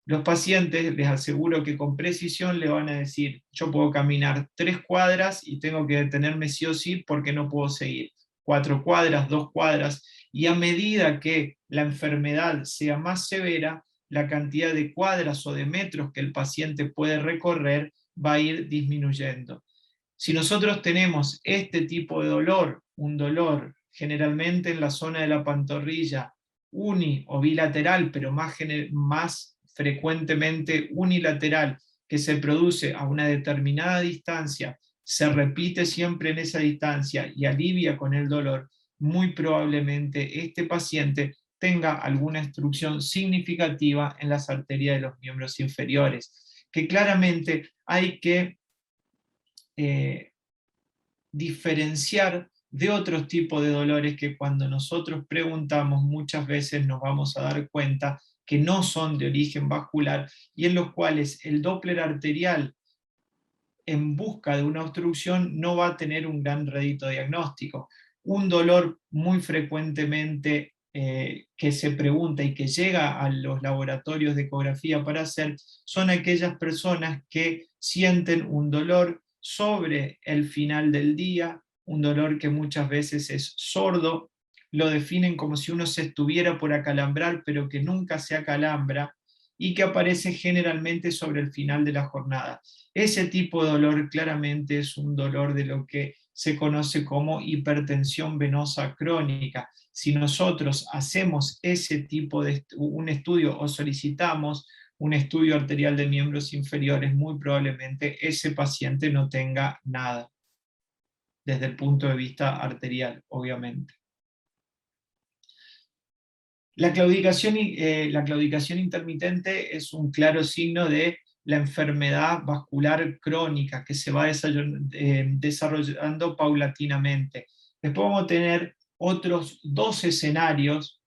Los pacientes, les aseguro que con precisión le van a decir, yo puedo caminar 3 cuadras y tengo que detenerme sí o sí porque no puedo seguir. 4 cuadras, 2 cuadras, y a medida que la enfermedad sea más severa, la cantidad de cuadras o de metros que el paciente puede recorrer va a ir disminuyendo. Si nosotros tenemos este tipo de dolor, un dolor generalmente en la zona de la pantorrilla, uni o bilateral, pero más frecuentemente unilateral, que se produce a una determinada distancia, se repite siempre en esa distancia y alivia con el dolor, muy probablemente este paciente tenga alguna obstrucción significativa en las arterias de los miembros inferiores, que claramente hay que diferenciar de otros tipos de dolores que cuando nosotros preguntamos muchas veces nos vamos a dar cuenta que no son de origen vascular y en los cuales el Doppler arterial en busca de una obstrucción no va a tener un gran rédito diagnóstico. Un dolor muy frecuentemente que se pregunta y que llega a los laboratorios de ecografía para hacer son aquellas personas que sienten un dolor sobre el final del día, un dolor que muchas veces es sordo, lo definen como si uno se estuviera por acalambrar, pero que nunca se acalambra, y que aparece generalmente sobre el final de la jornada. Ese tipo de dolor claramente es un dolor de lo que se conoce como hipertensión venosa crónica. Si nosotros hacemos ese tipo de un estudio o solicitamos un estudio arterial de miembros inferiores, muy probablemente ese paciente no tenga nada, desde el punto de vista arterial, obviamente. La claudicación intermitente es un claro signo de la enfermedad vascular crónica que se va desarrollando paulatinamente. Después vamos a tener otros 2 escenarios,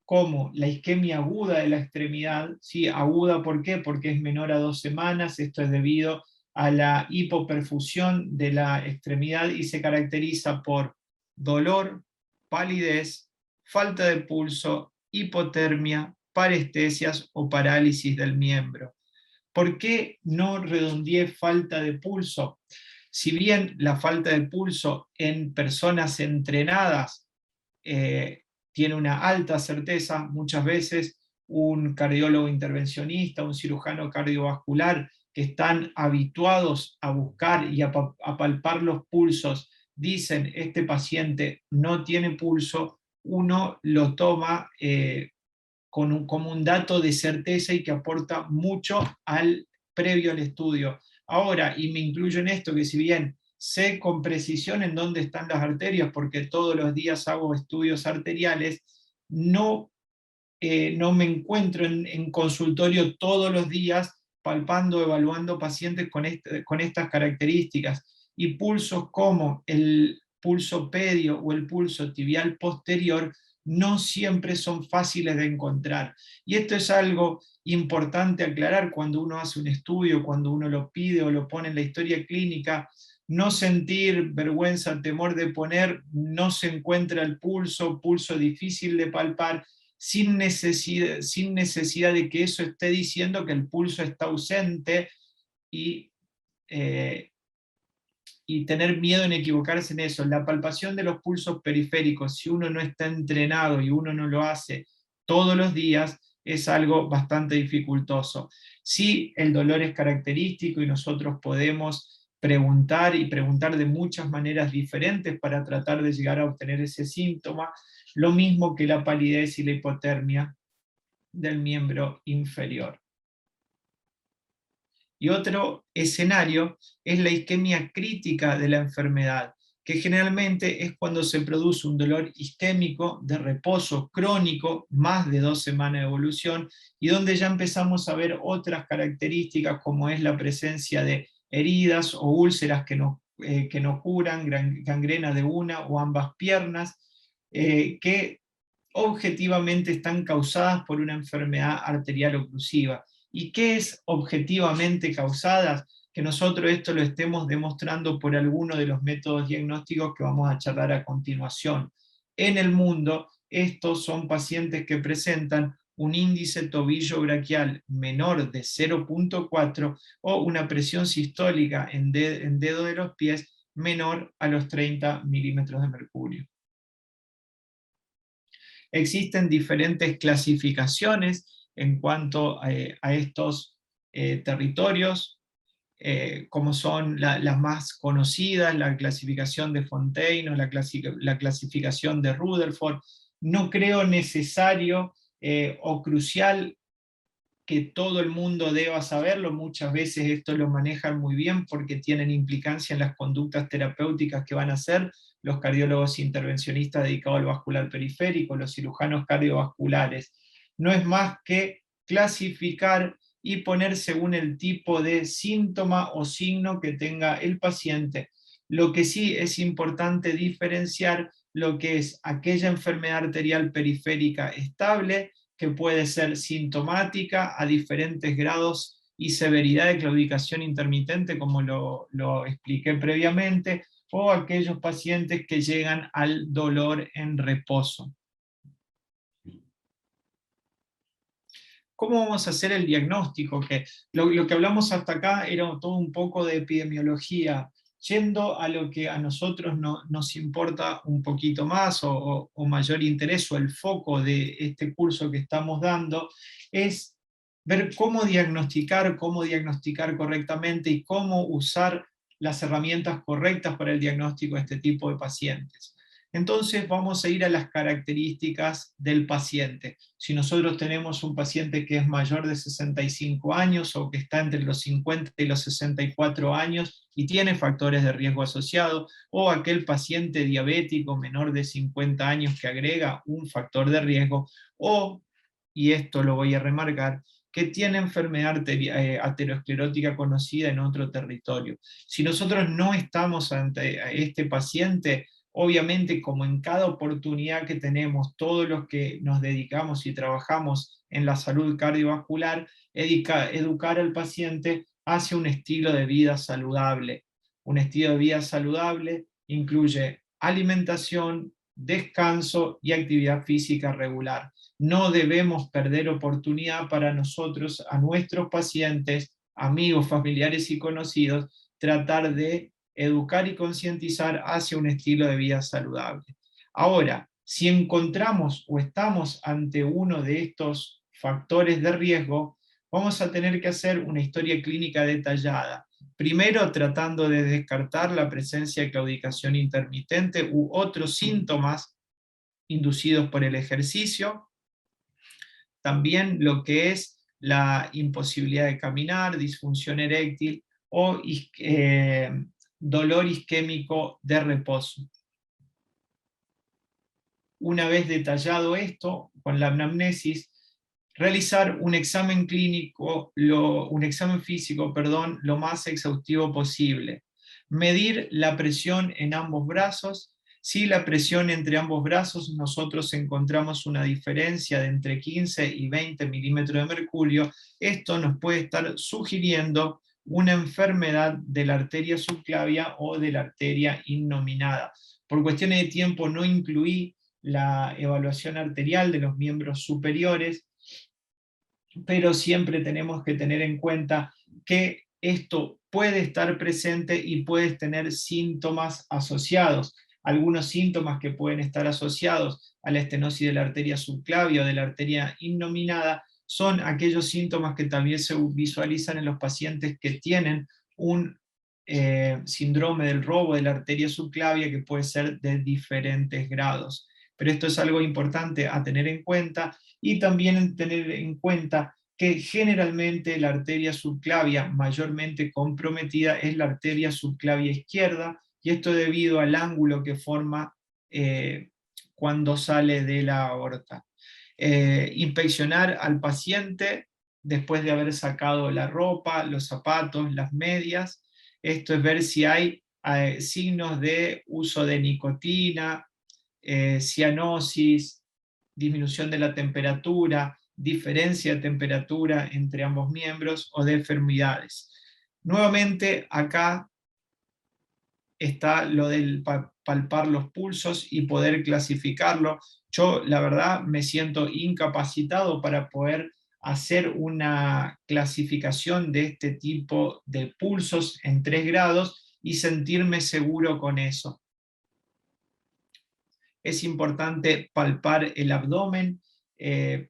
como la isquemia aguda de la extremidad. ¿Sí? Aguda, ¿por qué? Porque es menor a 2 semanas. Esto es debido a la hipoperfusión de la extremidad y se caracteriza por dolor, palidez, falta de pulso, hipotermia, parestesias o parálisis del miembro. ¿Por qué no redondeé falta de pulso? Si bien la falta de pulso en personas entrenadas tiene una alta certeza, muchas veces un cardiólogo intervencionista, un cirujano cardiovascular que están habituados a buscar y a palpar los pulsos, dicen este paciente no tiene pulso, uno lo toma como un dato de certeza y que aporta mucho previo al estudio. Ahora, y me incluyo en esto, que si bien sé con precisión en dónde están las arterias, porque todos los días hago estudios arteriales, no me encuentro en consultorio todos los días palpando, evaluando pacientes con estas características. y pulsos como el pulso pedio o el pulso tibial posterior no siempre son fáciles de encontrar. Y esto es algo importante aclarar cuando uno hace un estudio, cuando uno lo pide o lo pone en la historia clínica. No sentir vergüenza, temor de poner, no se encuentra el pulso, pulso difícil de palpar, sin necesidad de que eso esté diciendo que el pulso está ausente y, y tener miedo en equivocarse en eso. La palpación de los pulsos periféricos, si uno no está entrenado y uno no lo hace todos los días, es algo bastante dificultoso. Sí, el dolor es característico y nosotros podemos preguntar y preguntar de muchas maneras diferentes para tratar de llegar a obtener ese síntoma, lo mismo que la palidez y la hipotermia del miembro inferior. Y otro escenario es la isquemia crítica de la enfermedad, que generalmente es cuando se produce un dolor isquémico de reposo crónico, más de 2 semanas de evolución, y donde ya empezamos a ver otras características como es la presencia de heridas o úlceras que no curan, gangrena de una o ambas piernas, que objetivamente están causadas por una enfermedad arterial oclusiva. ¿Y qué es objetivamente causadas? Que nosotros esto lo estemos demostrando por alguno de los métodos diagnósticos que vamos a charlar a continuación. En el mundo, estos son pacientes que presentan un índice tobillo braquial menor de 0,4 o una presión sistólica en dedo de los pies menor a los 30 milímetros de mercurio. Existen diferentes clasificaciones en cuanto a estos territorios, como son las más conocidas, la clasificación de Fontaine o la clasificación de Rutherford. No creo necesario o crucial que todo el mundo deba saberlo, muchas veces esto lo manejan muy bien porque tienen implicancia en las conductas terapéuticas que van a hacer los cardiólogos intervencionistas dedicados al vascular periférico, los cirujanos cardiovasculares. No es más que clasificar y poner según el tipo de síntoma o signo que tenga el paciente. Lo que sí es importante diferenciar lo que es aquella enfermedad arterial periférica estable, que puede ser sintomática a diferentes grados y severidad de claudicación intermitente, como lo expliqué previamente, o aquellos pacientes que llegan al dolor en reposo. ¿Cómo vamos a hacer el diagnóstico? Que lo que hablamos hasta acá era todo un poco de epidemiología. Yendo a lo que a nosotros nos importa un poquito más o mayor interés o el foco de este curso que estamos dando, es ver cómo diagnosticar correctamente y cómo usar las herramientas correctas para el diagnóstico de este tipo de pacientes. Entonces vamos a ir a las características del paciente. Si nosotros tenemos un paciente que es mayor de 65 años o que está entre los 50 y los 64 años y tiene factores de riesgo asociados, o aquel paciente diabético menor de 50 años que agrega un factor de riesgo, o, y esto lo voy a remarcar, que tiene enfermedad aterosclerótica conocida en otro territorio. Si nosotros no estamos ante este paciente, obviamente, como en cada oportunidad que tenemos, todos los que nos dedicamos y trabajamos en la salud cardiovascular, educar al paciente hacia un estilo de vida saludable. Un estilo de vida saludable incluye alimentación, descanso y actividad física regular. No debemos perder oportunidad para nosotros, a nuestros pacientes, amigos, familiares y conocidos, tratar de educar y concientizar hacia un estilo de vida saludable. Ahora, si encontramos o estamos ante uno de estos factores de riesgo, vamos a tener que hacer una historia clínica detallada. Primero, tratando de descartar la presencia de claudicación intermitente u otros síntomas inducidos por el ejercicio. También lo que es la imposibilidad de caminar, disfunción eréctil o dolor isquémico de reposo. Una vez detallado esto, con la anamnesis, realizar un examen clínico, un examen físico, lo más exhaustivo posible. Medir la presión en ambos brazos. Si la presión entre ambos brazos nosotros encontramos una diferencia de entre 15 y 20 milímetros de mercurio, esto nos puede estar sugiriendo una enfermedad de la arteria subclavia o de la arteria innominada. Por cuestiones de tiempo no incluí la evaluación arterial de los miembros superiores, pero siempre tenemos que tener en cuenta que esto puede estar presente y puedes tener síntomas asociados. Algunos síntomas que pueden estar asociados a la estenosis de la arteria subclavia o de la arteria innominada son aquellos síntomas que también se visualizan en los pacientes que tienen un síndrome del robo de la arteria subclavia, que puede ser de diferentes grados. Pero esto es algo importante a tener en cuenta, y también tener en cuenta que generalmente la arteria subclavia mayormente comprometida es la arteria subclavia izquierda, y esto debido al ángulo que forma cuando sale de la aorta. Inspeccionar al paciente después de haber sacado la ropa, los zapatos, las medias. Esto es ver si hay signos de uso de nicotina, cianosis, disminución de la temperatura, diferencia de temperatura entre ambos miembros o de enfermedades. Nuevamente acá está lo del palpar los pulsos y poder clasificarlo. Yo la verdad me siento incapacitado para poder hacer una clasificación de este tipo de pulsos en 3 grados y sentirme seguro con eso. Es importante palpar el abdomen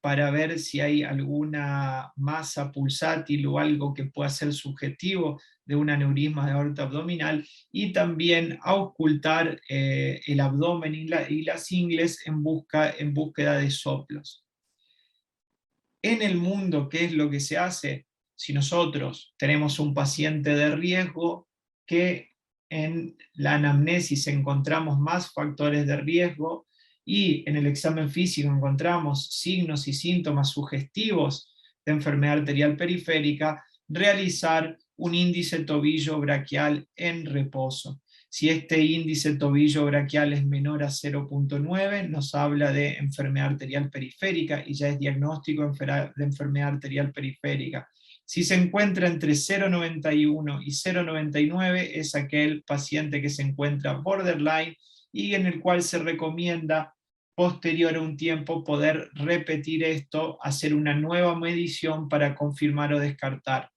para ver si hay alguna masa pulsátil o algo que pueda ser subjetivo de un aneurisma de aorta abdominal, y también auscultar el abdomen y las ingles en búsqueda de soplos. En el mundo, ¿qué es lo que se hace? Si nosotros tenemos un paciente de riesgo que en la anamnesis encontramos más factores de riesgo y en el examen físico encontramos signos y síntomas sugestivos de enfermedad arterial periférica, realizar un índice tobillo braquial en reposo. Si este índice tobillo braquial es menor a 0.9, nos habla de enfermedad arterial periférica y ya es diagnóstico de enfermedad arterial periférica. Si se encuentra entre 0.91 y 0.99, es aquel paciente que se encuentra borderline y en el cual se recomienda, posterior a un tiempo, poder repetir esto, hacer una nueva medición para confirmar o descartar.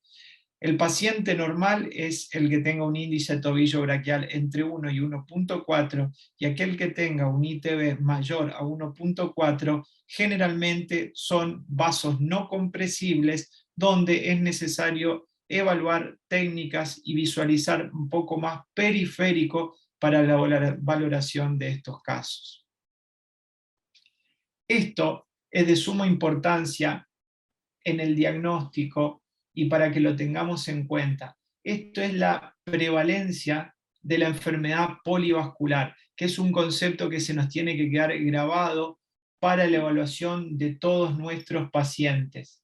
El paciente normal es el que tenga un índice de tobillo braquial entre 1 y 1.4, y aquel que tenga un ITB mayor a 1.4 generalmente son vasos no compresibles, donde es necesario evaluar técnicas y visualizar un poco más periférico para la valoración de estos casos. Esto es de suma importancia en el diagnóstico y para que lo tengamos en cuenta. Esto es la prevalencia de la enfermedad polivascular, que es un concepto que se nos tiene que quedar grabado para la evaluación de todos nuestros pacientes.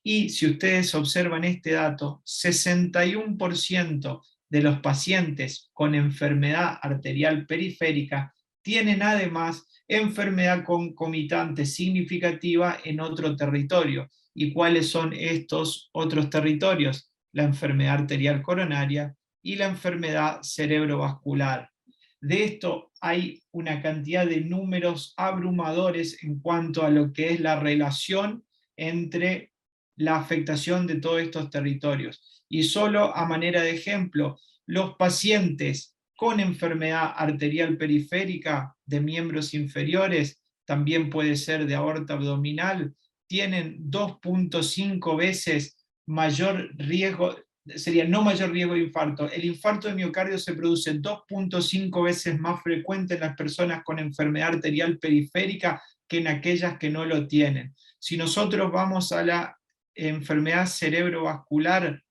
Y si ustedes observan este dato, 61% de los pacientes con enfermedad arterial periférica tienen además enfermedad concomitante significativa en otro territorio. ¿Y cuáles son estos otros territorios? La enfermedad arterial coronaria y la enfermedad cerebrovascular. De esto hay una cantidad de números abrumadores en cuanto a lo que es la relación entre la afectación de todos estos territorios. Y solo a manera de ejemplo, los pacientes con enfermedad arterial periférica de miembros inferiores, también puede ser de aorta abdominal, tienen 2.5 veces mayor riesgo, sería no mayor riesgo de infarto. El infarto de miocardio se produce 2.5 veces más frecuente en las personas con enfermedad arterial periférica que en aquellas que no lo tienen. Si nosotros vamos a la enfermedad cerebrovascular,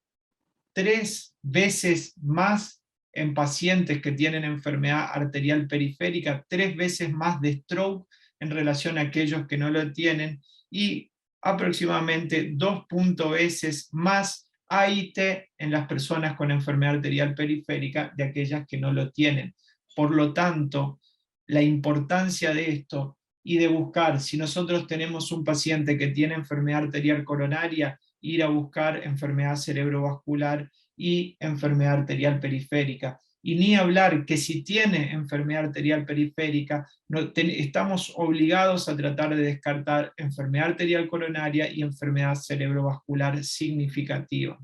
3 veces más en pacientes que tienen enfermedad arterial periférica, 3 veces más de stroke en relación a aquellos que no lo tienen, y aproximadamente 2 veces más AIT en las personas con enfermedad arterial periférica, de aquellas que no lo tienen. Por lo tanto, la importancia de esto y de buscar, si nosotros tenemos un paciente que tiene enfermedad arterial coronaria, ir a buscar enfermedad cerebrovascular y enfermedad arterial periférica. Y ni hablar que si tiene enfermedad arterial periférica, estamos obligados a tratar de descartar enfermedad arterial coronaria y enfermedad cerebrovascular significativa.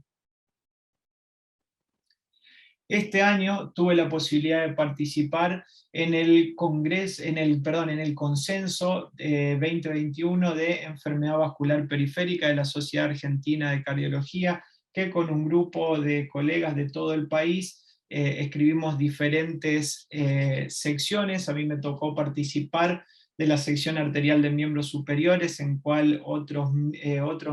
Este año tuve la posibilidad de participar en el consenso 2021 de enfermedad vascular periférica de la Sociedad Argentina de Cardiología, que con un grupo de colegas de todo el país escribimos diferentes secciones. A mí me tocó participar de la sección arterial de miembros superiores, en cual otros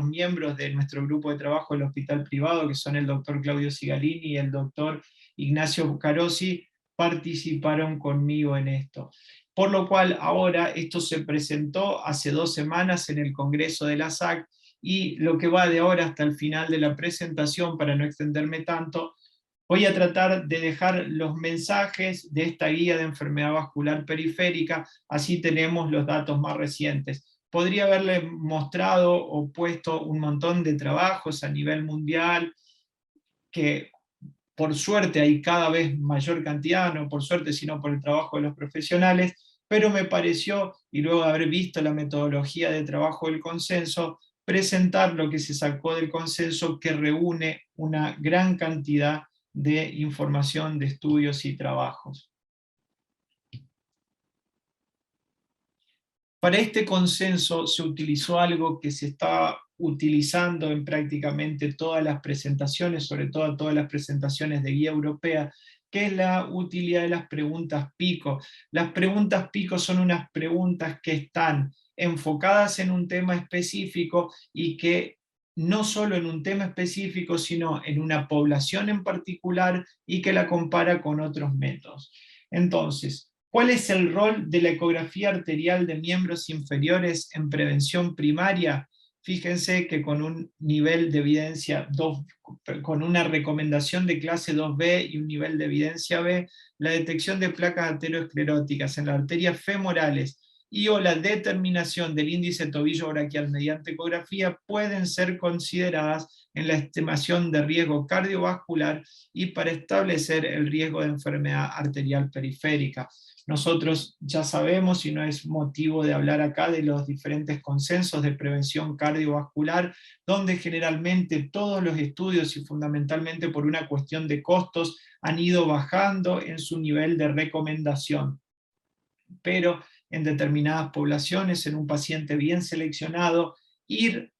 miembros de nuestro grupo de trabajo del hospital privado, que son el doctor Claudio Sigalini y el doctor Ignacio Carosi, participaron conmigo en esto. Por lo cual ahora esto se presentó hace 2 semanas en el Congreso de la SAC, y lo que va de ahora hasta el final de la presentación, para no extenderme tanto, voy a tratar de dejar los mensajes de esta guía de enfermedad vascular periférica, así tenemos los datos más recientes. Podría haberle mostrado o puesto un montón de trabajos a nivel mundial, que por suerte hay cada vez mayor cantidad, no por suerte, sino por el trabajo de los profesionales, pero me pareció, y luego de haber visto la metodología de trabajo del consenso, presentar lo que se sacó del consenso, que reúne una gran cantidad de información, de estudios y trabajos. Para este consenso se utilizó algo que se está utilizando en prácticamente todas las presentaciones, sobre todo todas las presentaciones de guía europea, que es la utilidad de las preguntas PICO. Las preguntas PICO son unas preguntas que están enfocadas en un tema específico, y que no solo en un tema específico, sino en una población en particular, y que la compara con otros métodos. Entonces, ¿cuál es el rol de la ecografía arterial de miembros inferiores en prevención primaria? Fíjense que con un nivel de evidencia con una recomendación de clase 2B y un nivel de evidencia B, la detección de placas ateroscleróticas en las arterias femorales y o la determinación del índice tobillo braquial mediante ecografía pueden ser consideradas en la estimación de riesgo cardiovascular y para establecer el riesgo de enfermedad arterial periférica. Nosotros ya sabemos, y no es motivo de hablar acá, de los diferentes consensos de prevención cardiovascular, donde generalmente todos los estudios, y fundamentalmente por una cuestión de costos, han ido bajando en su nivel de recomendación. Pero en determinadas poblaciones, en un paciente bien seleccionado, ir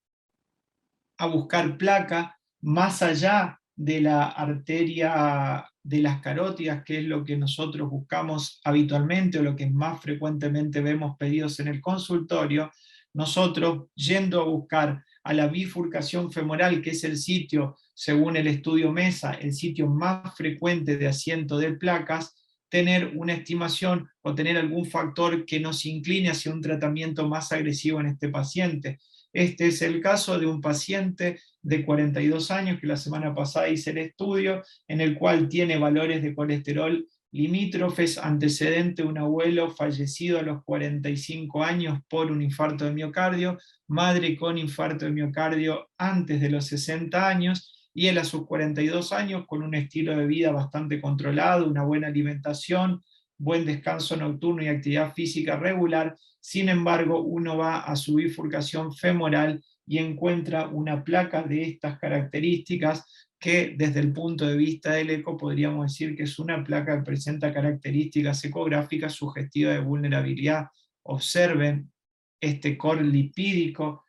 a buscar placa más allá de la arteria de las carótidas, que es lo que nosotros buscamos habitualmente o lo que más frecuentemente vemos pedidos en el consultorio, nosotros yendo a buscar a la bifurcación femoral, que es el sitio, según el estudio MESA, el sitio más frecuente de asiento de placas, tener una estimación o tener algún factor que nos incline hacia un tratamiento más agresivo en este paciente. Este es el caso de un paciente de 42 años que la semana pasada hice el estudio, en el cual tiene valores de colesterol limítrofes, antecedente de un abuelo fallecido a los 45 años por un infarto de miocardio, madre con infarto de miocardio antes de los 60 años, y él a sus 42 años con un estilo de vida bastante controlado, una buena alimentación, buen descanso nocturno y actividad física regular. Sin embargo, uno va a su bifurcación femoral y encuentra una placa de estas características, que desde el punto de vista del eco podríamos decir que es una placa que presenta características ecográficas sugestivas de vulnerabilidad. Observen este core lipídico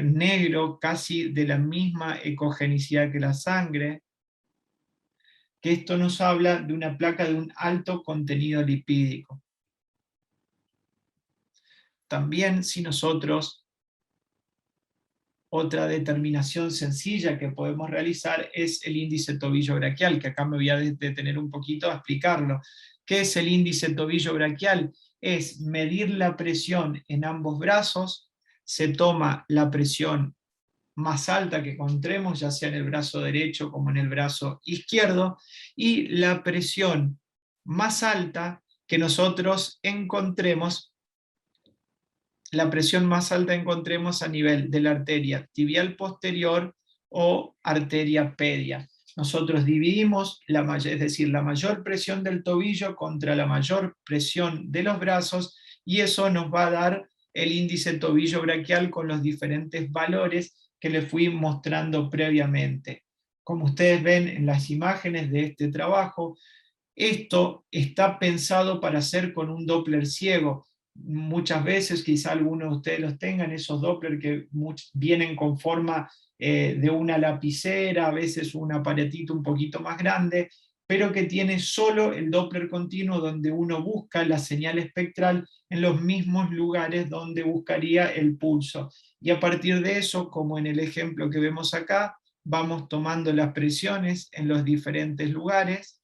negro, casi de la misma ecogenicidad que la sangre, que esto nos habla de una placa de un alto contenido lipídico. También, si nosotros, otra determinación sencilla que podemos realizar es el índice tobillo braquial, que acá me voy a detener un poquito a explicarlo. ¿Qué es el índice tobillo braquial? Es medir la presión en ambos brazos, se toma la presión más alta que encontremos, ya sea en el brazo derecho como en el brazo izquierdo, y la presión más alta que nosotros encontremos, la presión más alta encontremos a nivel de la arteria tibial posterior o arteria pedia. Nosotros dividimos, es decir, la mayor presión del tobillo contra la mayor presión de los brazos, y eso nos va a dar el índice tobillo braquial con los diferentes valores que les fui mostrando previamente. Como ustedes ven en las imágenes de este trabajo, esto está pensado para hacer con un Doppler ciego. Muchas veces, quizá algunos de ustedes los tengan, esos Doppler que vienen con forma de una lapicera, a veces un aparatito un poquito más grande, pero que tiene solo el Doppler continuo, donde uno busca la señal espectral en los mismos lugares donde buscaría el pulso. Y a partir de eso, como en el ejemplo que vemos acá, vamos tomando las presiones en los diferentes lugares,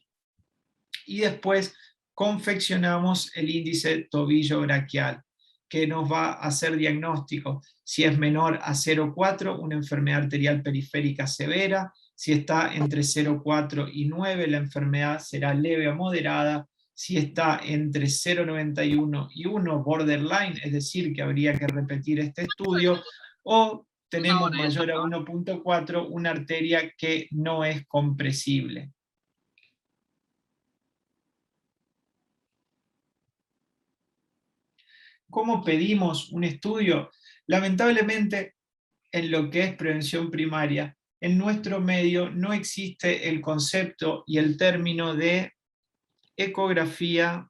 y después confeccionamos el índice tobillo braquial, que nos va a hacer diagnóstico. Si es menor a 0,4, una enfermedad arterial periférica severa. Si está entre 0,4 y 9, la enfermedad será leve a moderada. Si está entre 0,91 y 1, borderline, es decir, que habría que repetir este estudio, o tenemos mayor a 1,4, una arteria que no es compresible. ¿Cómo pedimos un estudio? Lamentablemente, en lo que es prevención primaria, en nuestro medio no existe el concepto y el término de ecografía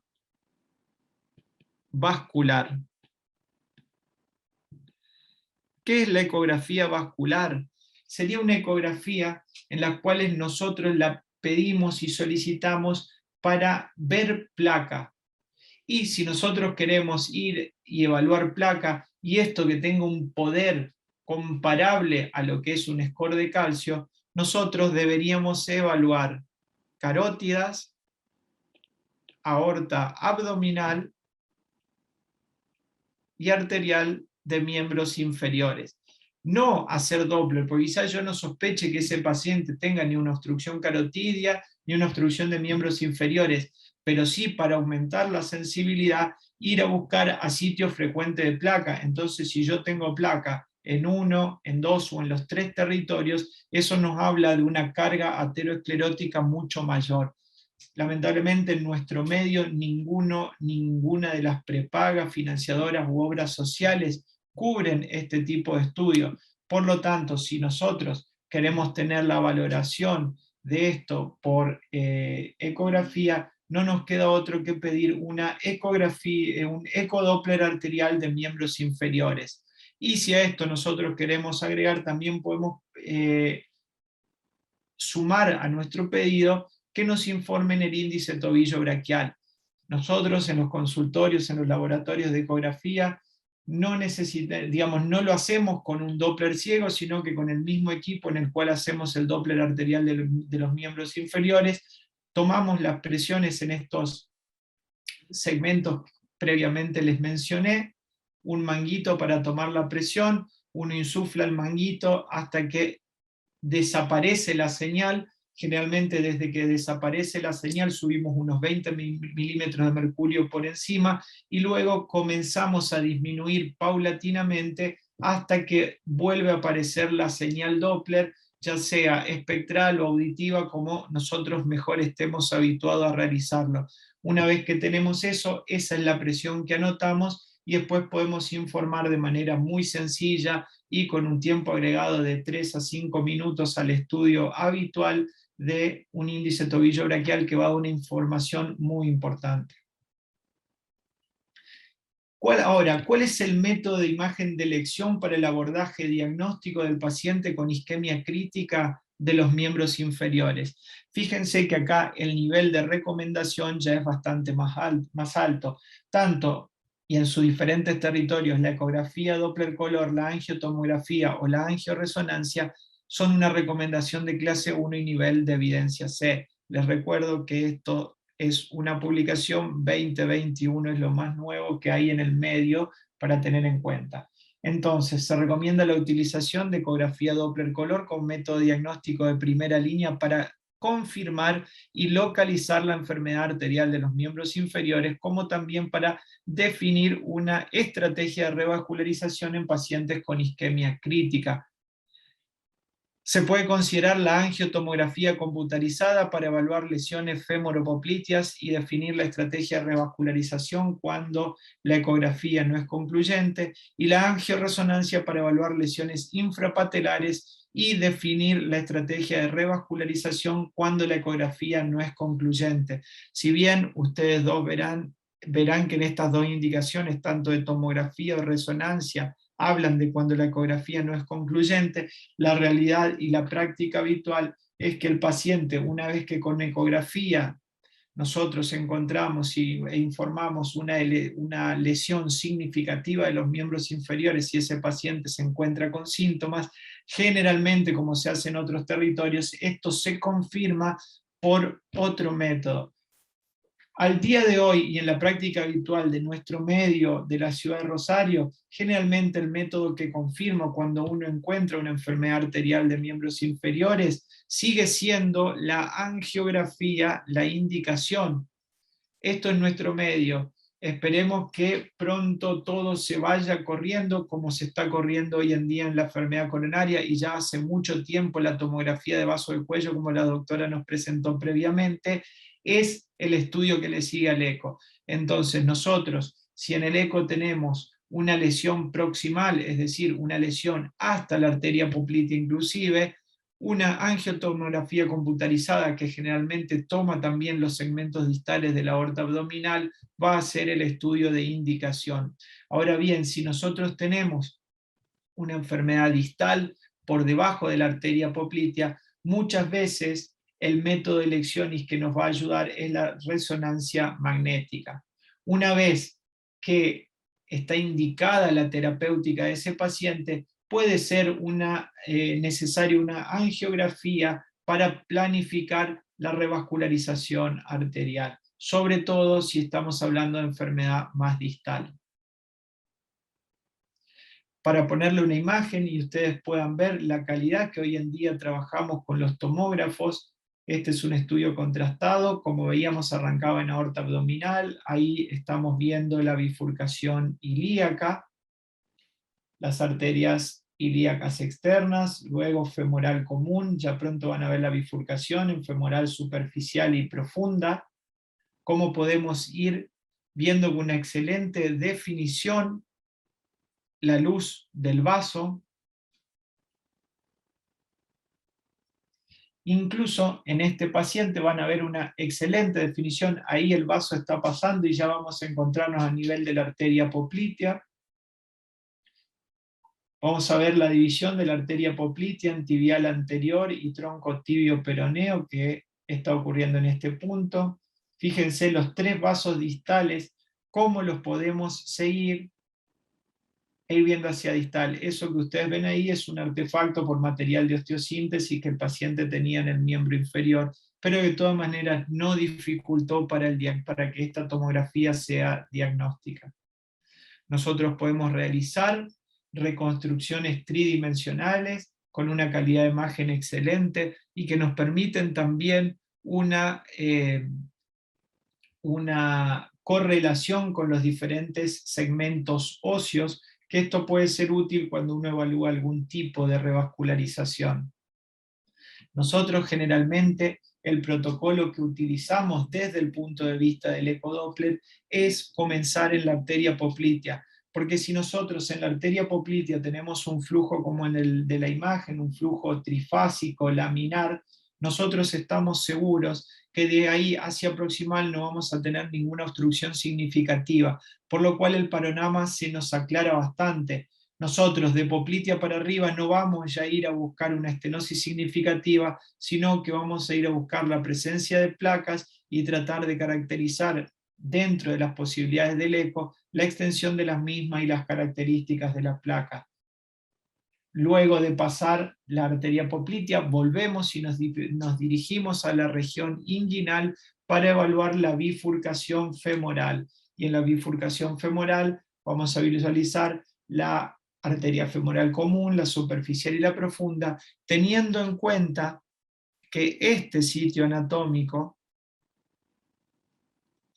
vascular. ¿Qué es la ecografía vascular? Sería una ecografía en la cual nosotros la pedimos y solicitamos para ver placa. Y si nosotros queremos ir y evaluar placa, y esto que tenga un poder comparable a lo que es un score de calcio, nosotros deberíamos evaluar carótidas, aorta abdominal y arterial de miembros inferiores. No hacer Doppler, porque quizás yo no sospeche que ese paciente tenga ni una obstrucción carotidia ni una obstrucción de miembros inferiores, pero sí, para aumentar la sensibilidad, ir a buscar a sitios frecuentes de placa. Entonces, si yo tengo placa en 1, en 2 o en los 3 territorios, eso nos habla de una carga ateroesclerótica mucho mayor. Lamentablemente en nuestro medio ninguna de las prepagas, financiadoras u obras sociales cubren este tipo de estudios. Por lo tanto, si nosotros queremos tener la valoración de esto por ecografía, no nos queda otro que pedir una ecografía, un ecodoppler arterial de miembros inferiores. Y si a esto nosotros queremos agregar, también podemos sumar a nuestro pedido que nos informen el índice tobillo braquial. Nosotros en los consultorios, en los laboratorios de ecografía, no no lo hacemos con un Doppler ciego, sino que con el mismo equipo en el cual hacemos el Doppler arterial de los miembros inferiores, tomamos las presiones en estos segmentos que previamente les mencioné, un manguito para tomar la presión, uno insufla el manguito hasta que desaparece la señal. Generalmente desde que desaparece la señal subimos unos 20 milímetros de mercurio por encima, y luego comenzamos a disminuir paulatinamente hasta que vuelve a aparecer la señal Doppler, ya sea espectral o auditiva, como nosotros mejor estemos habituados a realizarlo. Una vez que tenemos eso, esa es la presión que anotamos, y después podemos informar de manera muy sencilla y con un tiempo agregado de 3 a 5 minutos al estudio habitual de un índice tobillo braquial, que va a dar una información muy importante. ¿Cuál es el método de imagen de elección para el abordaje diagnóstico del paciente con isquemia crítica de los miembros inferiores? Fíjense que acá el nivel de recomendación ya es bastante más alto, tanto y en sus diferentes territorios. La ecografía Doppler color, la angiotomografía o la angioresonancia son una recomendación de clase 1 y nivel de evidencia C. Les recuerdo que esto es una publicación 2021, es lo más nuevo que hay en el medio para tener en cuenta. Entonces, se recomienda la utilización de ecografía Doppler color como método diagnóstico de primera línea para confirmar y localizar la enfermedad arterial de los miembros inferiores, como también para definir una estrategia de revascularización en pacientes con isquemia crítica. Se puede considerar la angiotomografía computarizada para evaluar lesiones femoropopliteas y definir la estrategia de revascularización cuando la ecografía no es concluyente, y la angioresonancia para evaluar lesiones infrapatelares y definir la estrategia de revascularización cuando la ecografía no es concluyente. Si bien ustedes dos verán que en estas dos indicaciones, tanto de tomografía o resonancia, hablan de cuando la ecografía no es concluyente, la realidad y la práctica habitual es que el paciente, una vez que con ecografía nosotros encontramos e informamos una lesión significativa de los miembros inferiores y ese paciente se encuentra con síntomas, generalmente, como se hace en otros territorios, esto se confirma por otro método. Al día de hoy y en la práctica habitual de nuestro medio de la ciudad de Rosario, generalmente el método que confirma cuando uno encuentra una enfermedad arterial de miembros inferiores sigue siendo la angiografía, la indicación. Esto es nuestro medio. Esperemos que pronto todo se vaya corriendo como se está corriendo hoy en día en la enfermedad coronaria, y ya hace mucho tiempo la tomografía de vaso del cuello, como la doctora nos presentó previamente, es el estudio que le sigue al eco. Entonces nosotros, si en el eco tenemos una lesión proximal, es decir, una lesión hasta la arteria poplitea inclusive, una angiotomografía computarizada que generalmente toma también los segmentos distales de la aorta abdominal, va a ser el estudio de indicación. Ahora bien, si nosotros tenemos una enfermedad distal por debajo de la arteria poplitea, muchas veces el método de elecciones que nos va a ayudar es la resonancia magnética. Una vez que está indicada la terapéutica de ese paciente, puede ser necesaria una angiografía para planificar la revascularización arterial, sobre todo si estamos hablando de enfermedad más distal. Para ponerle una imagen y ustedes puedan ver la calidad que hoy en día trabajamos con los tomógrafos. Este es un estudio contrastado, como veíamos arrancaba en aorta abdominal, ahí estamos viendo la bifurcación ilíaca, las arterias ilíacas externas, luego femoral común, ya pronto van a ver la bifurcación en femoral superficial y profunda, cómo podemos ir viendo con una excelente definición la luz del vaso. Incluso en este paciente van a ver una excelente definición, ahí el vaso está pasando y ya vamos a encontrarnos a nivel de la arteria poplitea. Vamos a ver la división de la arteria poplitea en tibial anterior y tronco tibio peroneo que está ocurriendo en este punto. Fíjense los tres vasos distales, cómo los podemos seguir e ir viendo hacia distal. Eso que ustedes ven ahí es un artefacto por material de osteosíntesis que el paciente tenía en el miembro inferior, pero de todas maneras no dificultó para que esta tomografía sea diagnóstica. Nosotros podemos realizar reconstrucciones tridimensionales con una calidad de imagen excelente y que nos permiten también una correlación con los diferentes segmentos óseos, que esto puede ser útil cuando uno evalúa algún tipo de revascularización. Nosotros generalmente el protocolo que utilizamos desde el punto de vista del ecodoppler es comenzar en la arteria poplitea, porque si nosotros en la arteria poplitea tenemos un flujo como en el de la imagen, un flujo trifásico, laminar, nosotros estamos seguros que de ahí hacia proximal no vamos a tener ninguna obstrucción significativa, por lo cual el panorama se nos aclara bastante. Nosotros de poplitea para arriba no vamos ya a ir a buscar una estenosis significativa, sino que vamos a ir a buscar la presencia de placas y tratar de caracterizar dentro de las posibilidades del eco la extensión de las mismas y las características de las placas. Luego de pasar la arteria poplitea, volvemos y nos dirigimos a la región inguinal para evaluar la bifurcación femoral. Y en la bifurcación femoral vamos a visualizar la arteria femoral común, la superficial y la profunda, teniendo en cuenta que este sitio anatómico,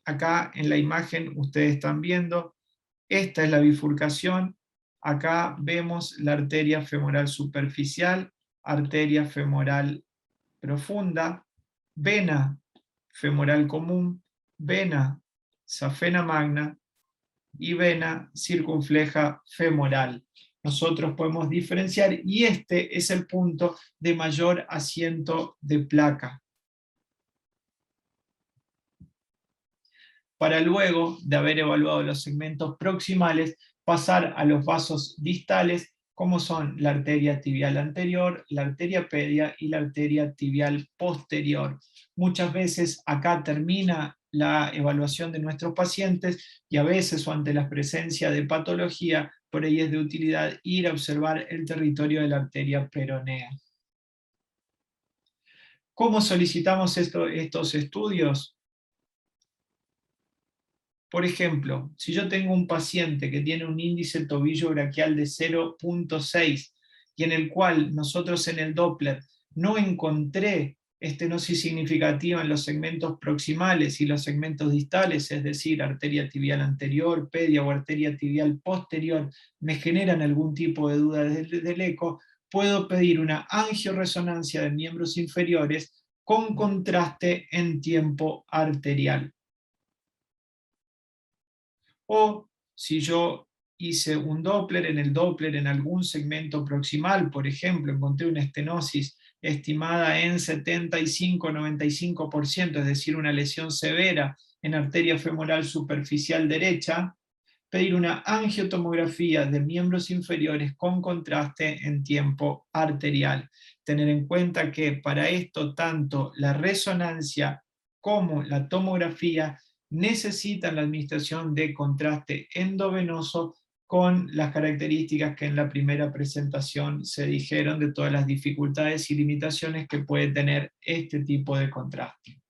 acá en la imagen ustedes están viendo, esta es la bifurcación, acá vemos la arteria femoral superficial, arteria femoral profunda, vena femoral común, vena safena magna y vena circunfleja femoral. Nosotros podemos diferenciar y este es el punto de mayor asiento de placa. Para luego de haber evaluado los segmentos proximales, pasar a los vasos distales, como son la arteria tibial anterior, la arteria pedia y la arteria tibial posterior. Muchas veces acá termina la evaluación de nuestros pacientes y a veces o ante la presencia de patología, por ahí es de utilidad ir a observar el territorio de la arteria peronea. ¿Cómo solicitamos estos estudios? Por ejemplo, si yo tengo un paciente que tiene un índice tobillo braquial de 0.6 y en el cual nosotros en el Doppler no encontré estenosis significativa en los segmentos proximales y los segmentos distales, es decir, arteria tibial anterior, pedia o arteria tibial posterior, me generan algún tipo de duda del eco, puedo pedir una angioresonancia de miembros inferiores con contraste en tiempo arterial. O si yo hice un Doppler, en el Doppler en algún segmento proximal, por ejemplo, encontré una estenosis estimada en 75-95%, es decir, una lesión severa en arteria femoral superficial derecha, pedir una angiotomografía de miembros inferiores con contraste en tiempo arterial. Tener en cuenta que para esto tanto la resonancia como la tomografía necesitan la administración de contraste endovenoso con las características que en la primera presentación se dijeron de todas las dificultades y limitaciones que puede tener este tipo de contraste.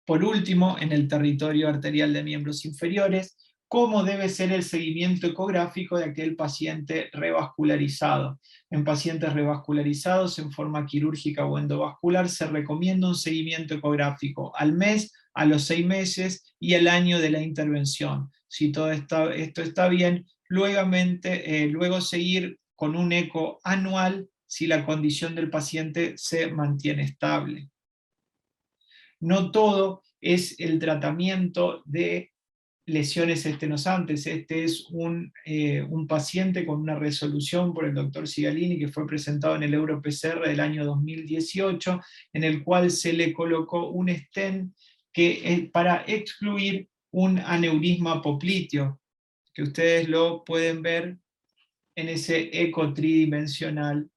Por último, en el territorio arterial de miembros inferiores, cómo debe ser el seguimiento ecográfico de aquel paciente revascularizado. En pacientes revascularizados en forma quirúrgica o endovascular se recomienda un seguimiento ecográfico al mes, a los 6 meses y al año de la intervención. Si todo esto está bien, luego seguir con un eco anual si la condición del paciente se mantiene estable. No todo es el tratamiento de lesiones estenosantes. Este es un paciente con una resolución por el doctor Sigalini que fue presentado en el EuroPCR del año 2018, en el cual se le colocó un stent para excluir un aneurisma popliteo, que ustedes lo pueden ver en ese eco tridimensional.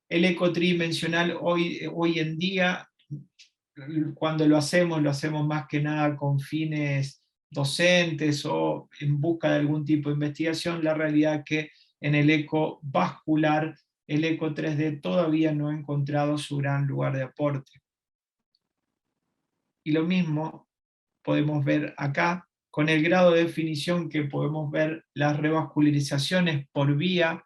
El eco tridimensional hoy en día, cuando lo hacemos más que nada con fines docentes o en busca de algún tipo de investigación. La realidad es que en el eco vascular, el eco 3D todavía no ha encontrado su gran lugar de aporte. Y lo mismo podemos ver acá, con el grado de definición que podemos ver las revascularizaciones por vía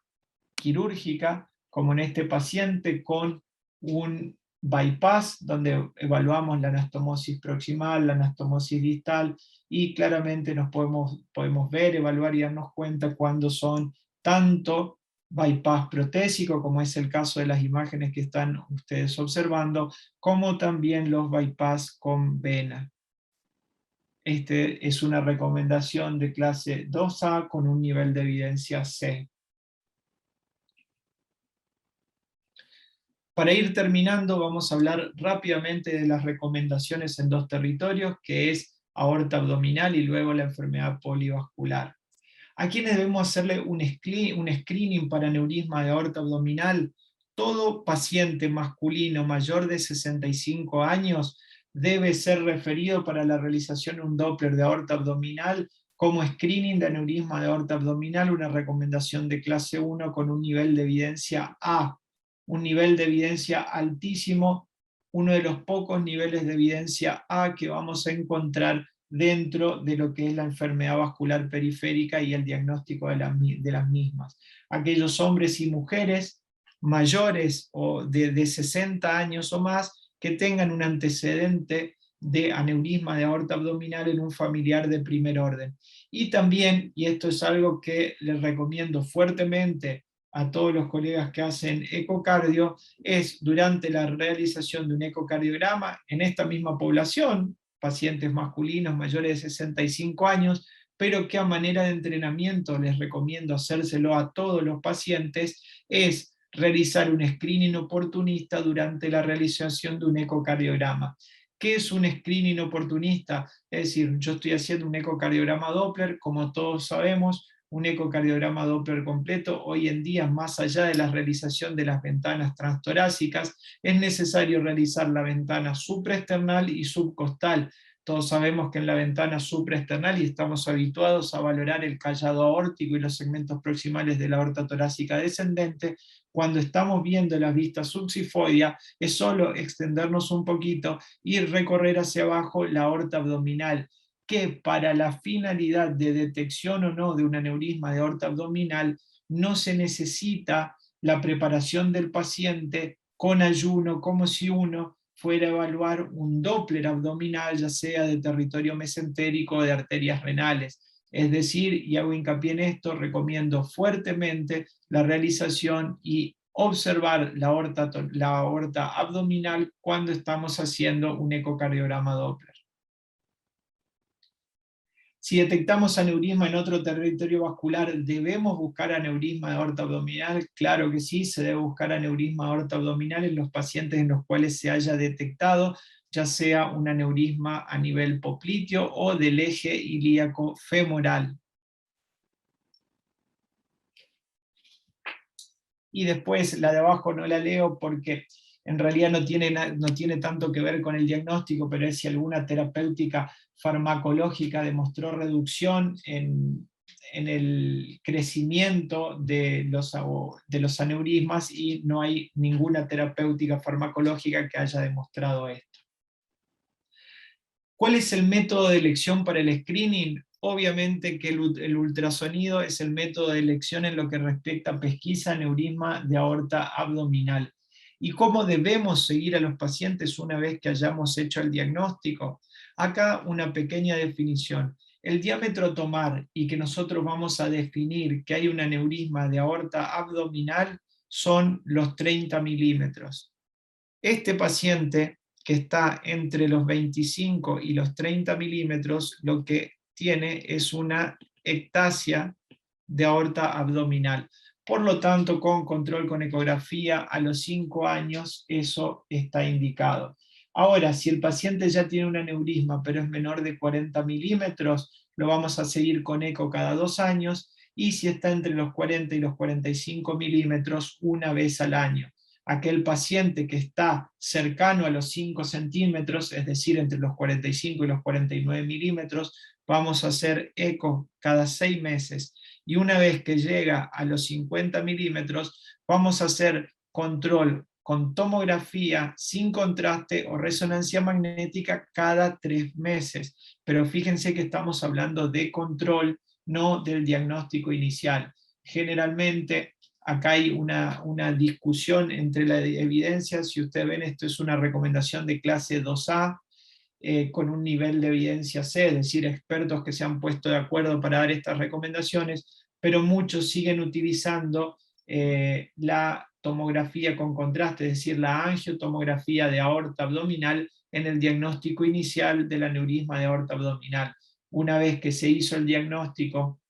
quirúrgica, como en este paciente con un bypass, donde evaluamos la anastomosis proximal, la anastomosis distal, y claramente nos podemos ver, evaluar y darnos cuenta cuando son tanto bypass protésico, como es el caso de las imágenes que están ustedes observando, como también los bypass con vena. Este es una recomendación de clase 2A con un nivel de evidencia C. Para ir terminando, vamos a hablar rápidamente de las recomendaciones en 2 territorios, que es aorta abdominal y luego la enfermedad polivascular. ¿A quiénes debemos hacerle un screening para aneurisma de aorta abdominal? Todo paciente masculino mayor de 65 años debe ser referido para la realización de un Doppler de aorta abdominal como screening de aneurisma de aorta abdominal, una recomendación de clase 1 con un nivel de evidencia A. Un nivel de evidencia altísimo, uno de los pocos niveles de evidencia A que vamos a encontrar dentro de lo que es la enfermedad vascular periférica y el diagnóstico de las mismas. Aquellos hombres y mujeres mayores o de 60 años o más que tengan un antecedente de aneurisma de aorta abdominal en un familiar de primer orden. Y también, y esto es algo que les recomiendo fuertemente a todos los colegas que hacen ecocardio, es durante la realización de un ecocardiograma en esta misma población, pacientes masculinos mayores de 65 años, pero que a manera de entrenamiento les recomiendo hacérselo a todos los pacientes, es realizar un screening oportunista durante la realización de un ecocardiograma. ¿Qué es un screening oportunista? Es decir, yo estoy haciendo un ecocardiograma Doppler, como todos sabemos, un ecocardiograma Doppler completo. Hoy en día, más allá de la realización de las ventanas transtorácicas, es necesario realizar la ventana supraesternal y subcostal. Todos sabemos que en la ventana supraesternal, y estamos habituados a valorar el callado aórtico y los segmentos proximales de la aorta torácica descendente, cuando estamos viendo la vista subsifoidea, es solo extendernos un poquito y recorrer hacia abajo la aorta abdominal, que para la finalidad de detección o no de un aneurisma de aorta abdominal no se necesita la preparación del paciente con ayuno, como si uno fuera a evaluar un Doppler abdominal, ya sea de territorio mesentérico o de arterias renales. Es decir, y hago hincapié en esto, recomiendo fuertemente la realización y observar la aorta abdominal cuando estamos haciendo un ecocardiograma Doppler. Si detectamos aneurisma en otro territorio vascular, ¿debemos buscar aneurisma de aorta abdominal? Claro que sí, se debe buscar aneurisma de aorta abdominal en los pacientes en los cuales se haya detectado, ya sea un aneurisma a nivel popliteo o del eje ilíaco femoral. Y después la de abajo no la leo porque en realidad no tiene tanto que ver con el diagnóstico, pero es si alguna terapéutica farmacológica demostró reducción en el crecimiento de los aneurismas, y no hay ninguna terapéutica farmacológica que haya demostrado esto. ¿Cuál es el método de elección para el screening? Obviamente que el ultrasonido es el método de elección en lo que respecta a pesquisa aneurisma de aorta abdominal. ¿Y cómo debemos seguir a los pacientes una vez que hayamos hecho el diagnóstico? Acá una pequeña definición. El diámetro a tomar y que nosotros vamos a definir que hay un aneurisma de aorta abdominal son los 30 milímetros. Este paciente que está entre los 25 y los 30 milímetros, lo que tiene es una ectasia de aorta abdominal. Por lo tanto, con control con ecografía a los 5 años, eso está indicado. Ahora, si el paciente ya tiene un aneurisma, pero es menor de 40 milímetros, lo vamos a seguir con eco cada 2 años, y si está entre los 40 y los 45 milímetros, una vez al año. Aquel paciente que está cercano a los 5 centímetros, es decir, entre los 45 y los 49 milímetros, vamos a hacer eco cada 6 meses. Y una vez que llega a los 50 milímetros, vamos a hacer control con tomografía sin contraste o resonancia magnética cada 3 meses. Pero fíjense que estamos hablando de control, no del diagnóstico inicial. Generalmente, acá hay una discusión entre la evidencia. Si ustedes ven, esto es una recomendación de clase 2A, con un nivel de evidencia C, es decir, expertos que se han puesto de acuerdo para dar estas recomendaciones, pero muchos siguen utilizando la tomografía con contraste, es decir, la angiotomografía de aorta abdominal en el diagnóstico inicial del aneurisma de aorta abdominal. Una vez que se hizo el diagnóstico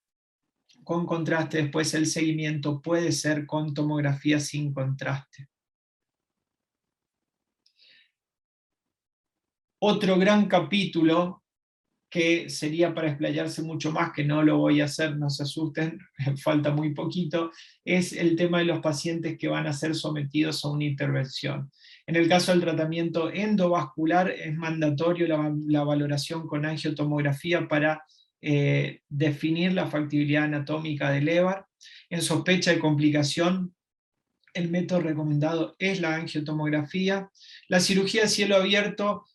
con contraste, después el seguimiento puede ser con tomografía sin contraste. Otro gran capítulo que sería para explayarse mucho más, que no lo voy a hacer, no se asusten, falta muy poquito, es el tema de los pacientes que van a ser sometidos a una intervención. En el caso del tratamiento endovascular es mandatorio la valoración con angiotomografía para definir la factibilidad anatómica del EVAR. En sospecha de complicación, el método recomendado es la angiotomografía. La cirugía a cielo abierto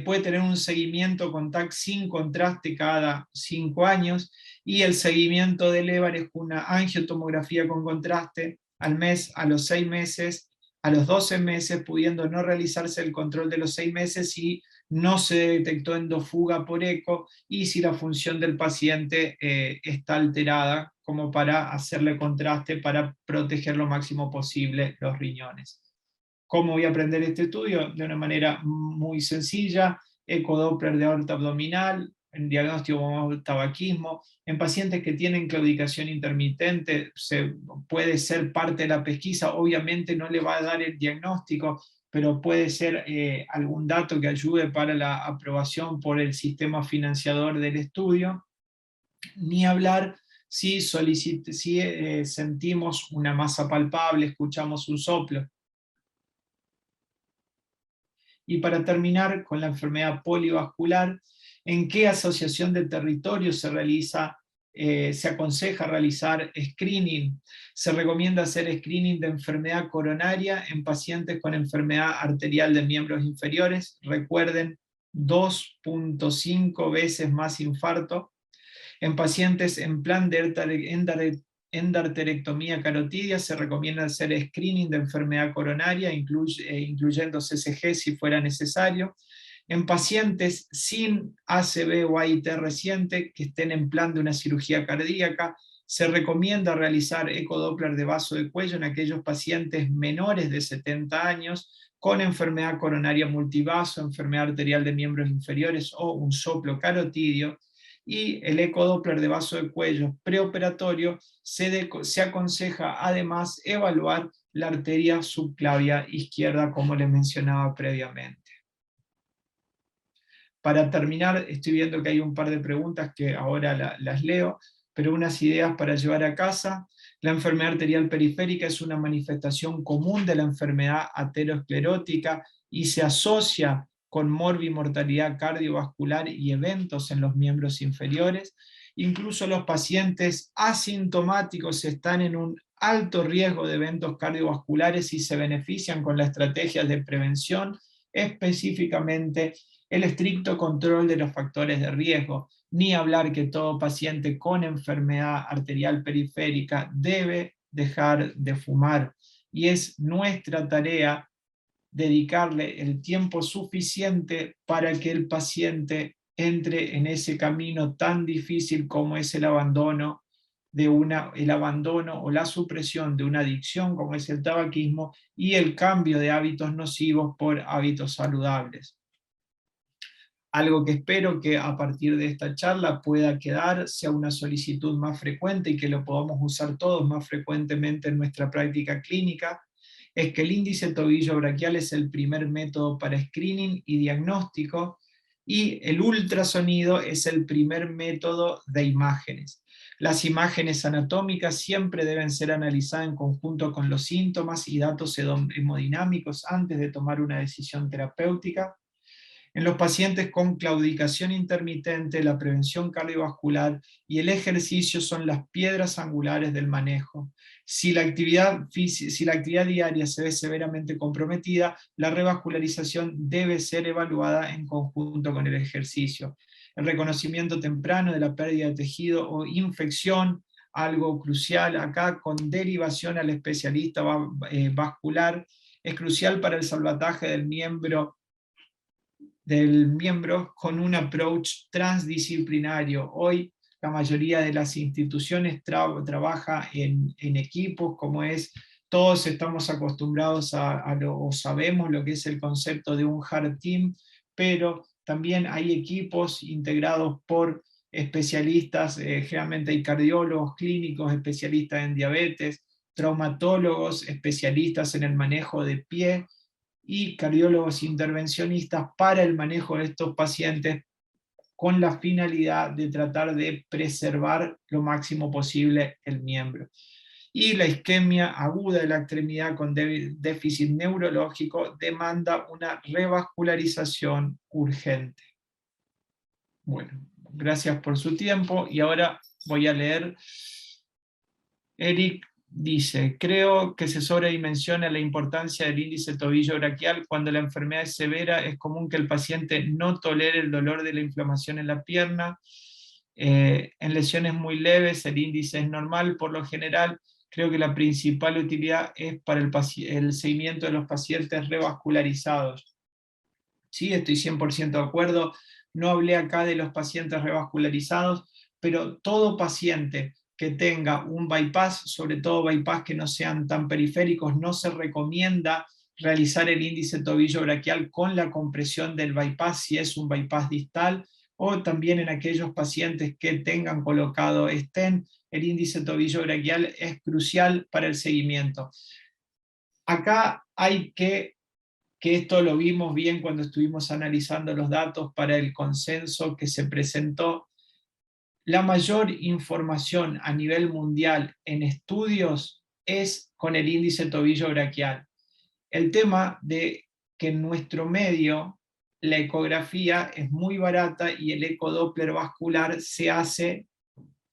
puede tener un seguimiento con TAC sin contraste cada 5 años, y el seguimiento del EVAR es una angiotomografía con contraste al mes, a los 6 meses, a los 12 meses, pudiendo no realizarse el control de los 6 meses si no se detectó endofuga por eco y si la función del paciente está alterada, como para hacerle contraste para proteger lo máximo posible los riñones. ¿Cómo voy a aprender este estudio? De una manera muy sencilla: ecodoppler de aorta abdominal, en diagnóstico como tabaquismo. En pacientes que tienen claudicación intermitente puede ser parte de la pesquisa, obviamente no le va a dar el diagnóstico, pero puede ser algún dato que ayude para la aprobación por el sistema financiador del estudio. Ni hablar si sentimos una masa palpable, escuchamos un soplo. Y para terminar con la enfermedad polivascular, ¿en qué asociación de territorios se aconseja realizar screening? Se recomienda hacer screening de enfermedad coronaria en pacientes con enfermedad arterial de miembros inferiores. Recuerden, 2.5 veces más infarto. En pacientes en plan de endarterectomía carotidia se recomienda hacer screening de enfermedad coronaria, incluyendo CCG si fuera necesario. En pacientes sin ACV o AIT reciente que estén en plan de una cirugía cardíaca, se recomienda realizar ecodoppler de vaso de cuello en aquellos pacientes menores de 70 años con enfermedad coronaria multivaso, enfermedad arterial de miembros inferiores o un soplo carotidio. Y el ecodoppler de vaso de cuello preoperatorio se aconseja además evaluar la arteria subclavia izquierda, como les mencionaba previamente. Para terminar, estoy viendo que hay un par de preguntas que ahora las leo, pero unas ideas para llevar a casa. La enfermedad arterial periférica es una manifestación común de la enfermedad aterosclerótica y se asocia con morbimortalidad cardiovascular y eventos en los miembros inferiores. Incluso los pacientes asintomáticos están en un alto riesgo de eventos cardiovasculares y se benefician con las estrategias de prevención, específicamente el estricto control de los factores de riesgo. Ni hablar que todo paciente con enfermedad arterial periférica debe dejar de fumar, y es nuestra tarea dedicarle el tiempo suficiente para que el paciente entre en ese camino tan difícil como es el abandono o la supresión de una adicción como es el tabaquismo, y el cambio de hábitos nocivos por hábitos saludables. Algo que espero que a partir de esta charla pueda quedar, sea una solicitud más frecuente y que lo podamos usar todos más frecuentemente en nuestra práctica clínica, es que el índice tobillo braquial es el primer método para screening y diagnóstico, y el ultrasonido es el primer método de imágenes. Las imágenes anatómicas siempre deben ser analizadas en conjunto con los síntomas y datos hemodinámicos antes de tomar una decisión terapéutica. En los pacientes con claudicación intermitente, la prevención cardiovascular y el ejercicio son las piedras angulares del manejo. Si la actividad diaria se ve severamente comprometida, la revascularización debe ser evaluada en conjunto con el ejercicio. El reconocimiento temprano de la pérdida de tejido o infección, algo crucial acá, con derivación al especialista vascular, es crucial para el salvataje del miembro con un approach transdisciplinario. Hoy la mayoría de las instituciones trabaja en equipos, todos estamos acostumbrados o sabemos lo que es el concepto de un hard team, pero también hay equipos integrados por especialistas, generalmente hay cardiólogos clínicos, especialistas en diabetes, traumatólogos, especialistas en el manejo de pie, y cardiólogos intervencionistas para el manejo de estos pacientes, con la finalidad de tratar de preservar lo máximo posible el miembro. Y la isquemia aguda de la extremidad con déficit neurológico demanda una revascularización urgente. Bueno, gracias por su tiempo, y ahora voy a leer. Eric Dice, creo que se sobredimensiona la importancia del índice tobillo braquial. Cuando la enfermedad es severa, es común que el paciente no tolere el dolor de la inflamación en la pierna. En lesiones muy leves, el índice es normal. Por lo general, creo que la principal utilidad es para el seguimiento de los pacientes revascularizados. Sí, estoy 100% de acuerdo. No hablé acá de los pacientes revascularizados, pero todo paciente que tenga un bypass, sobre todo bypass que no sean tan periféricos, no se recomienda realizar el índice tobillo braquial con la compresión del bypass si es un bypass distal, o también en aquellos pacientes que tengan colocado stent, el índice tobillo braquial es crucial para el seguimiento. Acá hay que esto lo vimos bien cuando estuvimos analizando los datos para el consenso que se presentó. La mayor información a nivel mundial en estudios es con el índice tobillo braquial. El tema de que en nuestro medio la ecografía es muy barata y el ecodoppler vascular se hace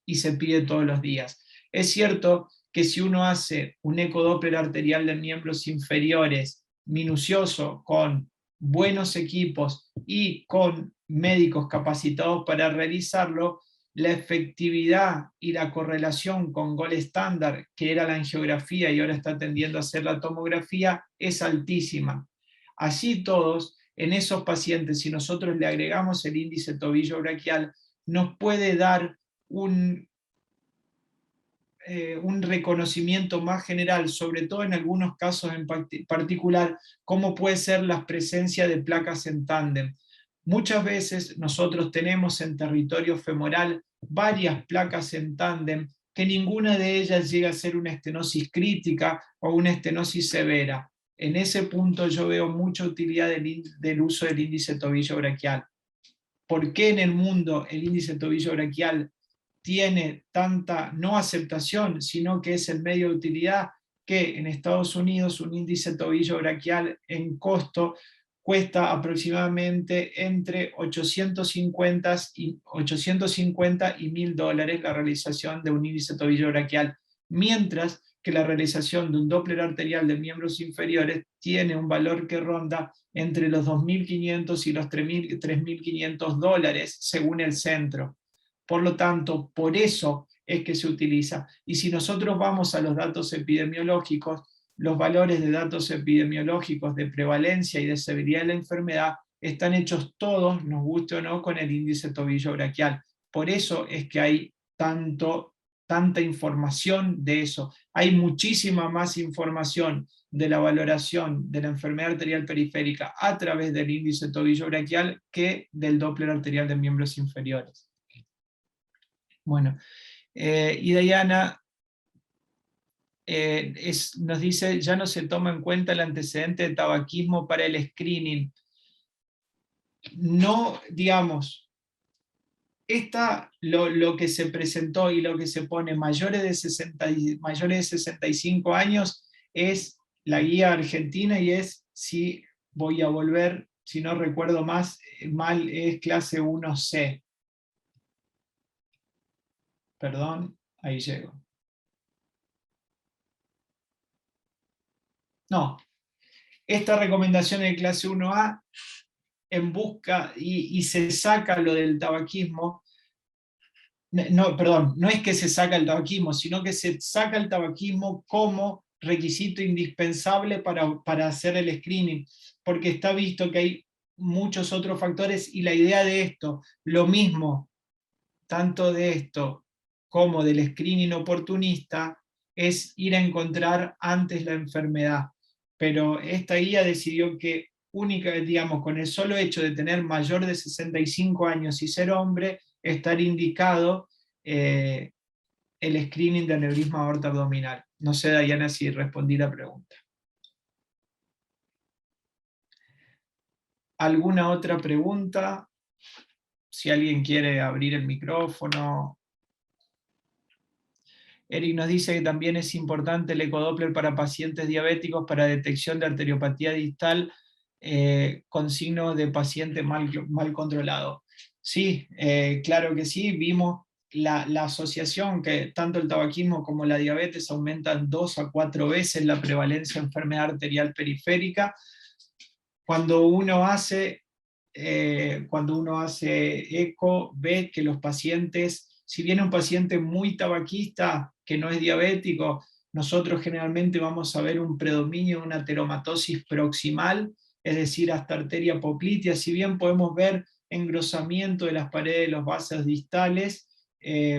y se pide todos los días. Es cierto que si uno hace un ecodoppler arterial de miembros inferiores minucioso, con buenos equipos y con médicos capacitados para realizarlo, la efectividad y la correlación con gold estándar, que era la angiografía y ahora está tendiendo a ser la tomografía, es altísima. Así todos, en esos pacientes, si nosotros le agregamos el índice tobillo braquial, nos puede dar un reconocimiento más general, sobre todo en algunos casos en particular, como puede ser la presencia de placas en tándem. Muchas veces nosotros tenemos en territorio femoral varias placas en tándem que ninguna de ellas llega a ser una estenosis crítica o una estenosis severa. En ese punto yo veo mucha utilidad del uso del índice tobillo braquial. ¿Por qué en el mundo el índice tobillo braquial tiene tanta no aceptación, sino que es el medio de utilidad? Que en Estados Unidos un índice tobillo braquial en costo cuesta aproximadamente entre 850 y $1.000 la realización de un índice tobillo braquial, mientras que la realización de un Doppler arterial de miembros inferiores tiene un valor que ronda entre los 2.500 y los $3.500 según el centro. Por lo tanto, por eso es que se utiliza. Y si nosotros vamos a los datos epidemiológicos, los valores de datos epidemiológicos de prevalencia y de severidad de la enfermedad están hechos todos, nos guste o no, con el índice tobillo braquial. Por eso es que hay tanta información de eso. Hay muchísima más información de la valoración de la enfermedad arterial periférica a través del índice tobillo braquial que del Doppler arterial de miembros inferiores. Bueno, y Diana nos dice, ya no se toma en cuenta el antecedente de tabaquismo para el screening. No, digamos, lo que se presentó y lo que se pone mayores de 65 años es la guía argentina y es, si voy a volver, si no recuerdo mal, es clase 1C. Perdón, ahí llego. No, esta recomendación de clase 1A en busca y se saca lo del tabaquismo. No, perdón, no es que se saca el tabaquismo, sino que se saca el tabaquismo como requisito indispensable para hacer el screening, porque está visto que hay muchos otros factores y la idea de esto, lo mismo, tanto de esto como del screening oportunista, es ir a encontrar antes la enfermedad. Pero esta guía decidió que digamos, con el solo hecho de tener mayor de 65 años y ser hombre, estar indicado el screening de aneurisma aorta abdominal. No sé, Diana, si respondí la pregunta. ¿Alguna otra pregunta? Si alguien quiere abrir el micrófono. Eric nos dice que también es importante el ecodoppler para pacientes diabéticos para detección de arteriopatía distal con signos de paciente mal controlado. Sí, claro que sí, vimos la asociación que tanto el tabaquismo como la diabetes aumentan 2 a 4 veces la prevalencia de enfermedad arterial periférica. Cuando uno hace eco, ve que los pacientes, si viene un paciente muy tabaquista que no es diabético, nosotros generalmente vamos a ver un predominio de una ateromatosis proximal, es decir, hasta arteria poplitea. Si bien podemos ver engrosamiento de las paredes de los vasos distales,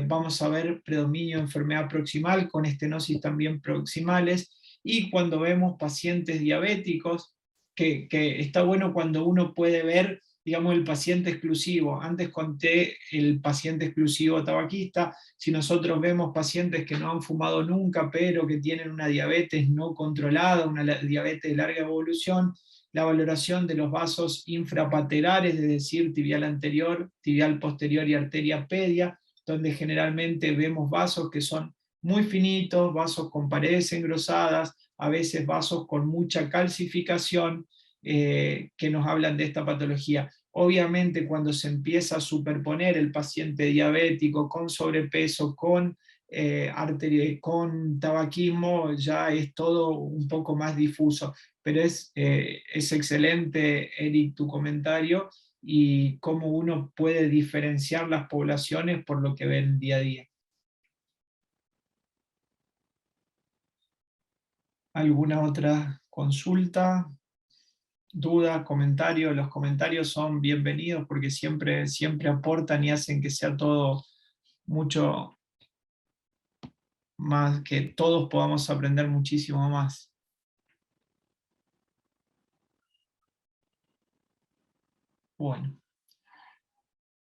vamos a ver predominio de enfermedad proximal con estenosis también proximales. Y cuando vemos pacientes diabéticos, que está bueno cuando uno puede ver, digamos, el paciente exclusivo. Antes conté el paciente exclusivo tabaquista. Si nosotros vemos pacientes que no han fumado nunca, pero que tienen una diabetes no controlada, una diabetes de larga evolución, la valoración de los vasos infrapatelares, es decir, tibial anterior, tibial posterior y arteria pedia, donde generalmente vemos vasos que son muy finitos, vasos con paredes engrosadas, a veces vasos con mucha calcificación, que nos hablan de esta patología. Obviamente cuando se empieza a superponer el paciente diabético con sobrepeso, con tabaquismo, ya es todo un poco más difuso. Pero es excelente, Eric, tu comentario y cómo uno puede diferenciar las poblaciones por lo que ven día a día. ¿Alguna otra consulta, duda, comentario? Los comentarios son bienvenidos porque siempre aportan y hacen que sea todo mucho más, que todos podamos aprender muchísimo más. Bueno,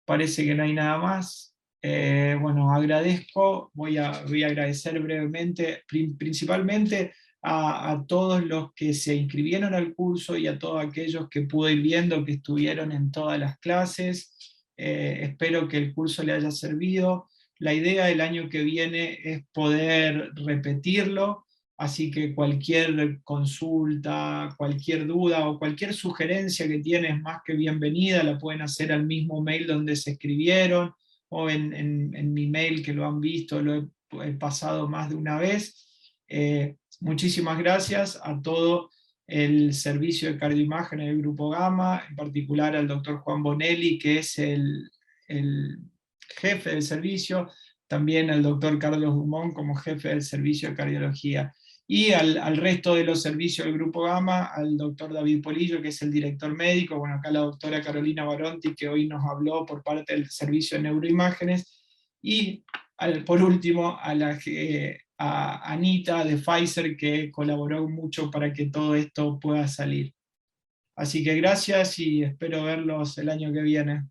parece que no hay nada más. Bueno, agradezco, voy a agradecer brevemente, principalmente a todos los que se inscribieron al curso y a todos aquellos que pude ir viendo que estuvieron en todas las clases. Espero que el curso le haya servido. La idea del año que viene es poder repetirlo, así que cualquier consulta, cualquier duda o cualquier sugerencia que tienen es más que bienvenida, la pueden hacer al mismo mail donde se escribieron o en mi mail que lo han visto, lo he pasado más de una vez. Muchísimas gracias a todo el servicio de cardioimagen del Grupo Gamma, en particular al doctor Juan Bonelli, que es el jefe del servicio, también al doctor Carlos Dumont como jefe del servicio de cardiología, y al resto de los servicios del Grupo Gamma, al doctor David Polillo, que es el director médico, bueno, acá la doctora Carolina Baronti, que hoy nos habló por parte del servicio de neuroimágenes, y por último a Anita de Pfizer, que colaboró mucho para que todo esto pueda salir. Así que gracias y espero verlos el año que viene.